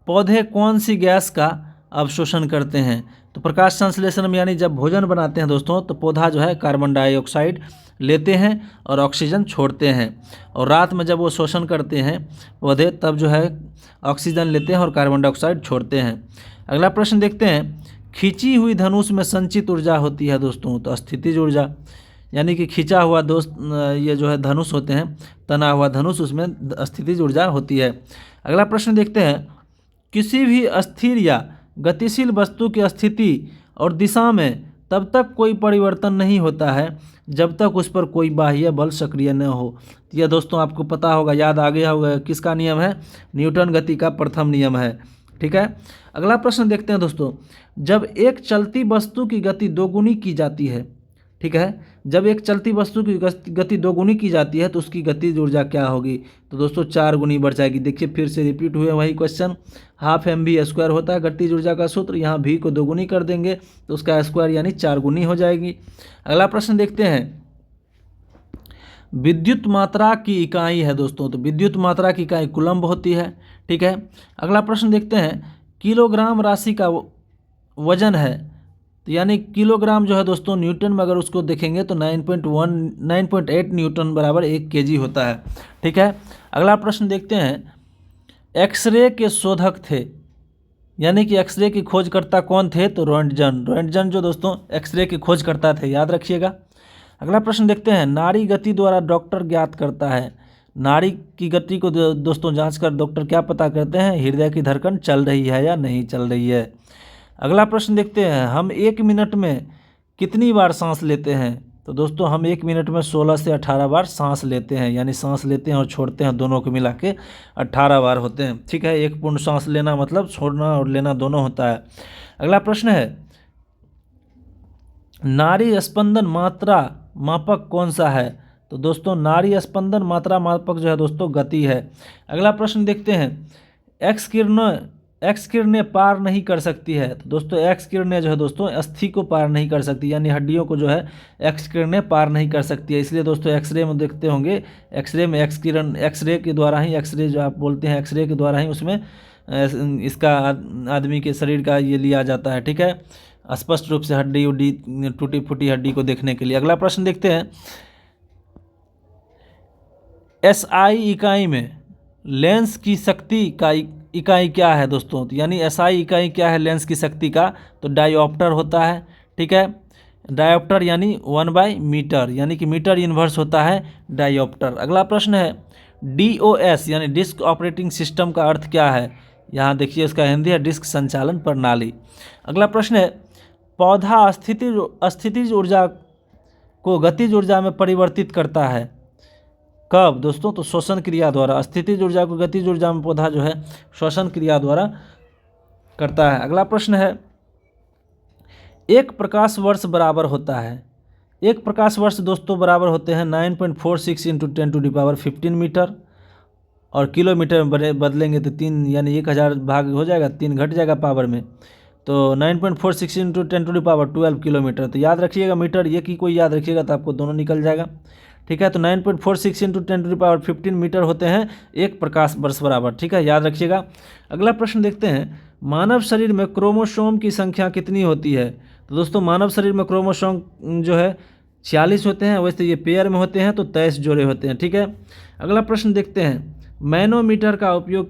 पौधे कौन सी गैस का अवशोषण करते हैं। तो प्रकाश संश्लेषण में यानी जब भोजन बनाते हैं दोस्तों तो पौधा जो है कार्बन डाइऑक्साइड लेते हैं और ऑक्सीजन छोड़ते हैं, और रात में जब वो शोषण करते हैं पौधे तब जो है ऑक्सीजन लेते हैं और कार्बन डाइऑक्साइड छोड़ते हैं। अगला प्रश्न देखते हैं, खींची हुई धनुष में संचित ऊर्जा होती है दोस्तों। तो स्थितिज ऊर्जा, यानी कि खींचा हुआ दोस्त ये जो है धनुष होते हैं, तना हुआ धनुष, उसमें स्थितिज ऊर्जा होती है। अगला प्रश्न देखते हैं, किसी भी अस्थिर या गतिशील वस्तु की स्थिति और दिशा में तब तक कोई परिवर्तन नहीं होता है जब तक उस पर कोई बाह्य बल सक्रिय न हो। यह दोस्तों आपको पता होगा, याद आ गया होगा, किसका नियम है, न्यूटन गति का प्रथम नियम है, ठीक है। अगला प्रश्न देखते हैं दोस्तों, जब एक चलती वस्तु की गति दोगुनी की जाती है, ठीक है, जब एक चलती वस्तु की गति दोगुनी की जाती है तो उसकी गतिज ऊर्जा क्या होगी। तो दोस्तों 4 गुनी बढ़ जाएगी। देखिए फिर से रिपीट हुए वही क्वेश्चन, हाफ mv² होता है गतिज ऊर्जा का सूत्र, यहाँ v को दोगुनी कर देंगे तो उसका स्क्वायर यानी 4 गुनी हो जाएगी। अगला प्रश्न देखते हैं, विद्युत मात्रा की इकाई है दोस्तों। तो विद्युत मात्रा की इकाई कूलम्ब होती है, ठीक है। अगला प्रश्न देखते हैं, किलोग्राम राशि का वजन है, तो यानी किलोग्राम जो है दोस्तों न्यूटन में अगर उसको देखेंगे तो 9.8 न्यूटन बराबर 1 kg होता है, ठीक है। अगला प्रश्न देखते हैं, एक्सरे के शोधक थे, यानी कि एक्सरे की खोजकर्ता कौन थे। तो रोएंटजन जो दोस्तों एक्सरे की खोजकर्ता थे, याद रखिएगा। अगला प्रश्न देखते हैं, नाड़ी गति द्वारा डॉक्टर ज्ञात करता है। नाड़ी की गति को दोस्तों जांच कर डॉक्टर क्या पता करते हैं, हृदय की धड़कन चल रही है या नहीं चल रही है। अगला प्रश्न देखते हैं, हम 1 मिनट में कितनी बार सांस लेते हैं। तो दोस्तों हम 1 मिनट में 16 से 18 बार सांस लेते हैं, यानी सांस लेते हैं और छोड़ते हैं दोनों को मिला के 18 बार होते हैं, ठीक है। एक पूर्ण सांस लेना मतलब छोड़ना और लेना दोनों होता है। अगला प्रश्न है, नाड़ी स्पंदन मात्रा मापक कौन सा है। तो दोस्तों नाड़ी स्पंदन मात्रा मापक जो है दोस्तों गति है। अगला प्रश्न देखते हैं, एक्स किरणों एक्स किरणें पार नहीं कर सकती है। तो दोस्तों एक्स किरणें जो है दोस्तों अस्थि को पार नहीं कर सकती, यानी हड्डियों को जो है एक्स किरणें पार नहीं कर सकती है। इसलिए दोस्तों एक्सरे में देखते होंगे, एक्सरे में एक्स किरण, एक्सरे के द्वारा ही, एक्सरे जो आप बोलते हैं एक्सरे के द्वारा ही उसमें इसका आदमी के शरीर का ये लिया जाता है। ठीक है, स्पष्ट रूप से हड्डी उड्डी टूटी फूटी हड्डी को देखने के लिए। अगला प्रश्न देखते हैं, एसआई इकाई में लेंस की शक्ति का इकाई क्या है दोस्तों? तो यानी एसआई इकाई क्या है लेंस की शक्ति का? तो डायोप्टर होता है। ठीक है, डायोप्टर यानी 1/मीटर, यानी कि मीटर इन्वर्स होता है डायोप्टर। अगला प्रश्न है, डीओएस यानी डिस्क ऑपरेटिंग सिस्टम का अर्थ क्या है? यहाँ देखिए इसका हिंदी है डिस्क संचालन प्रणाली। अगला प्रश्न है, पौधा स्थितिज ऊर्जा को गतिज ऊर्जा में परिवर्तित करता है कब दोस्तों? तो श्वसन क्रिया द्वारा। स्थितिज ऊर्जा को गतिज ऊर्जा में पौधा जो है श्वसन क्रिया द्वारा करता है। अगला प्रश्न है, एक प्रकाश वर्ष बराबर होता है, एक प्रकाश वर्ष दोस्तों बराबर होते हैं 9.46 × 10⁻15 मीटर, और किलोमीटर में बदलेंगे तो 3 यानी 1000 भाग हो जाएगा, 3 घट जाएगा पावर में, तो 9.46 × 10⁻12 किलोमीटर। तो याद रखिएगा मीटर ये की कोई याद रखिएगा तो आपको दोनों निकल जाएगा। ठीक है, तो 9.46 × 10⁻15 मीटर होते हैं एक प्रकाश वर्ष बराबर। ठीक है, याद रखिएगा। अगला प्रश्न देखते हैं, मानव शरीर में क्रोमोसोम की संख्या कितनी होती है? तो दोस्तों मानव शरीर में क्रोमोसोम जो है 46 होते हैं, वैसे ये पेयर में होते हैं तो 23 जोड़े होते हैं। ठीक है, अगला प्रश्न देखते हैं, मैनोमीटर का उपयोग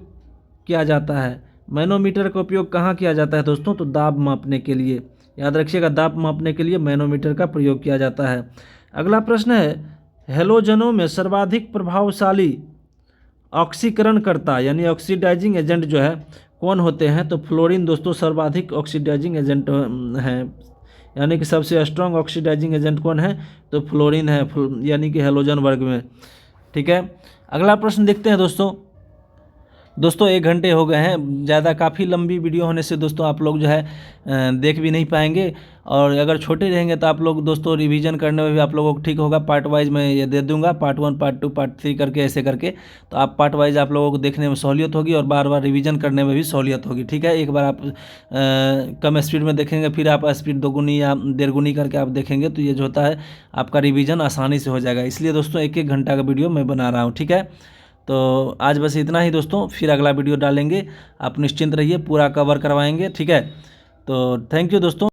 किया जाता है, मैनोमीटर का उपयोग कहाँ किया जाता है दोस्तों? तो दाब मापने के लिए, याद रखिएगा दाब मापने के लिए मैनोमीटर का प्रयोग किया जाता है। अगला प्रश्न है, हैलोजनों में सर्वाधिक प्रभावशाली ऑक्सीकरणकर्ता यानी ऑक्सीडाइजिंग एजेंट जो है कौन होते हैं? तो फ्लोरीन दोस्तों सर्वाधिक ऑक्सीडाइजिंग एजेंट हैं, यानी कि सबसे स्ट्रॉन्ग ऑक्सीडाइजिंग एजेंट कौन है? तो फ्लोरीन है, यानी कि हैलोजन वर्ग में। ठीक है, अगला प्रश्न देखते हैं दोस्तों 1 घंटे हो गए हैं, ज़्यादा काफ़ी लंबी वीडियो होने से दोस्तों आप लोग जो है देख भी नहीं पाएंगे, और अगर छोटे रहेंगे तो आप लोग दोस्तों रिवीजन करने में भी आप लोगों को ठीक होगा। पार्ट वाइज मैं ये दे दूंगा, पार्ट 1 पार्ट 2 पार्ट 3 करके ऐसे करके, तो आप पार्ट वाइज आप लोगों को देखने में सहूलियत होगी और बार बार रिवीजन करने में भी सहूलियत होगी। ठीक है, एक बार आप कम स्पीड में देखेंगे, फिर आप स्पीड 2 गुनी या 1.5 गुनी करके आप देखेंगे तो ये जो होता है आपका रिवीजन आसानी से हो जाएगा। इसलिए दोस्तों 1-1 घंटा का वीडियो मैं बना रहा हूँ। ठीक है, तो आज बस इतना ही दोस्तों, फिर अगला वीडियो डालेंगे, आप निश्चिंत रहिए पूरा कवर करवाएंगे। ठीक है, तो थैंक यू दोस्तों।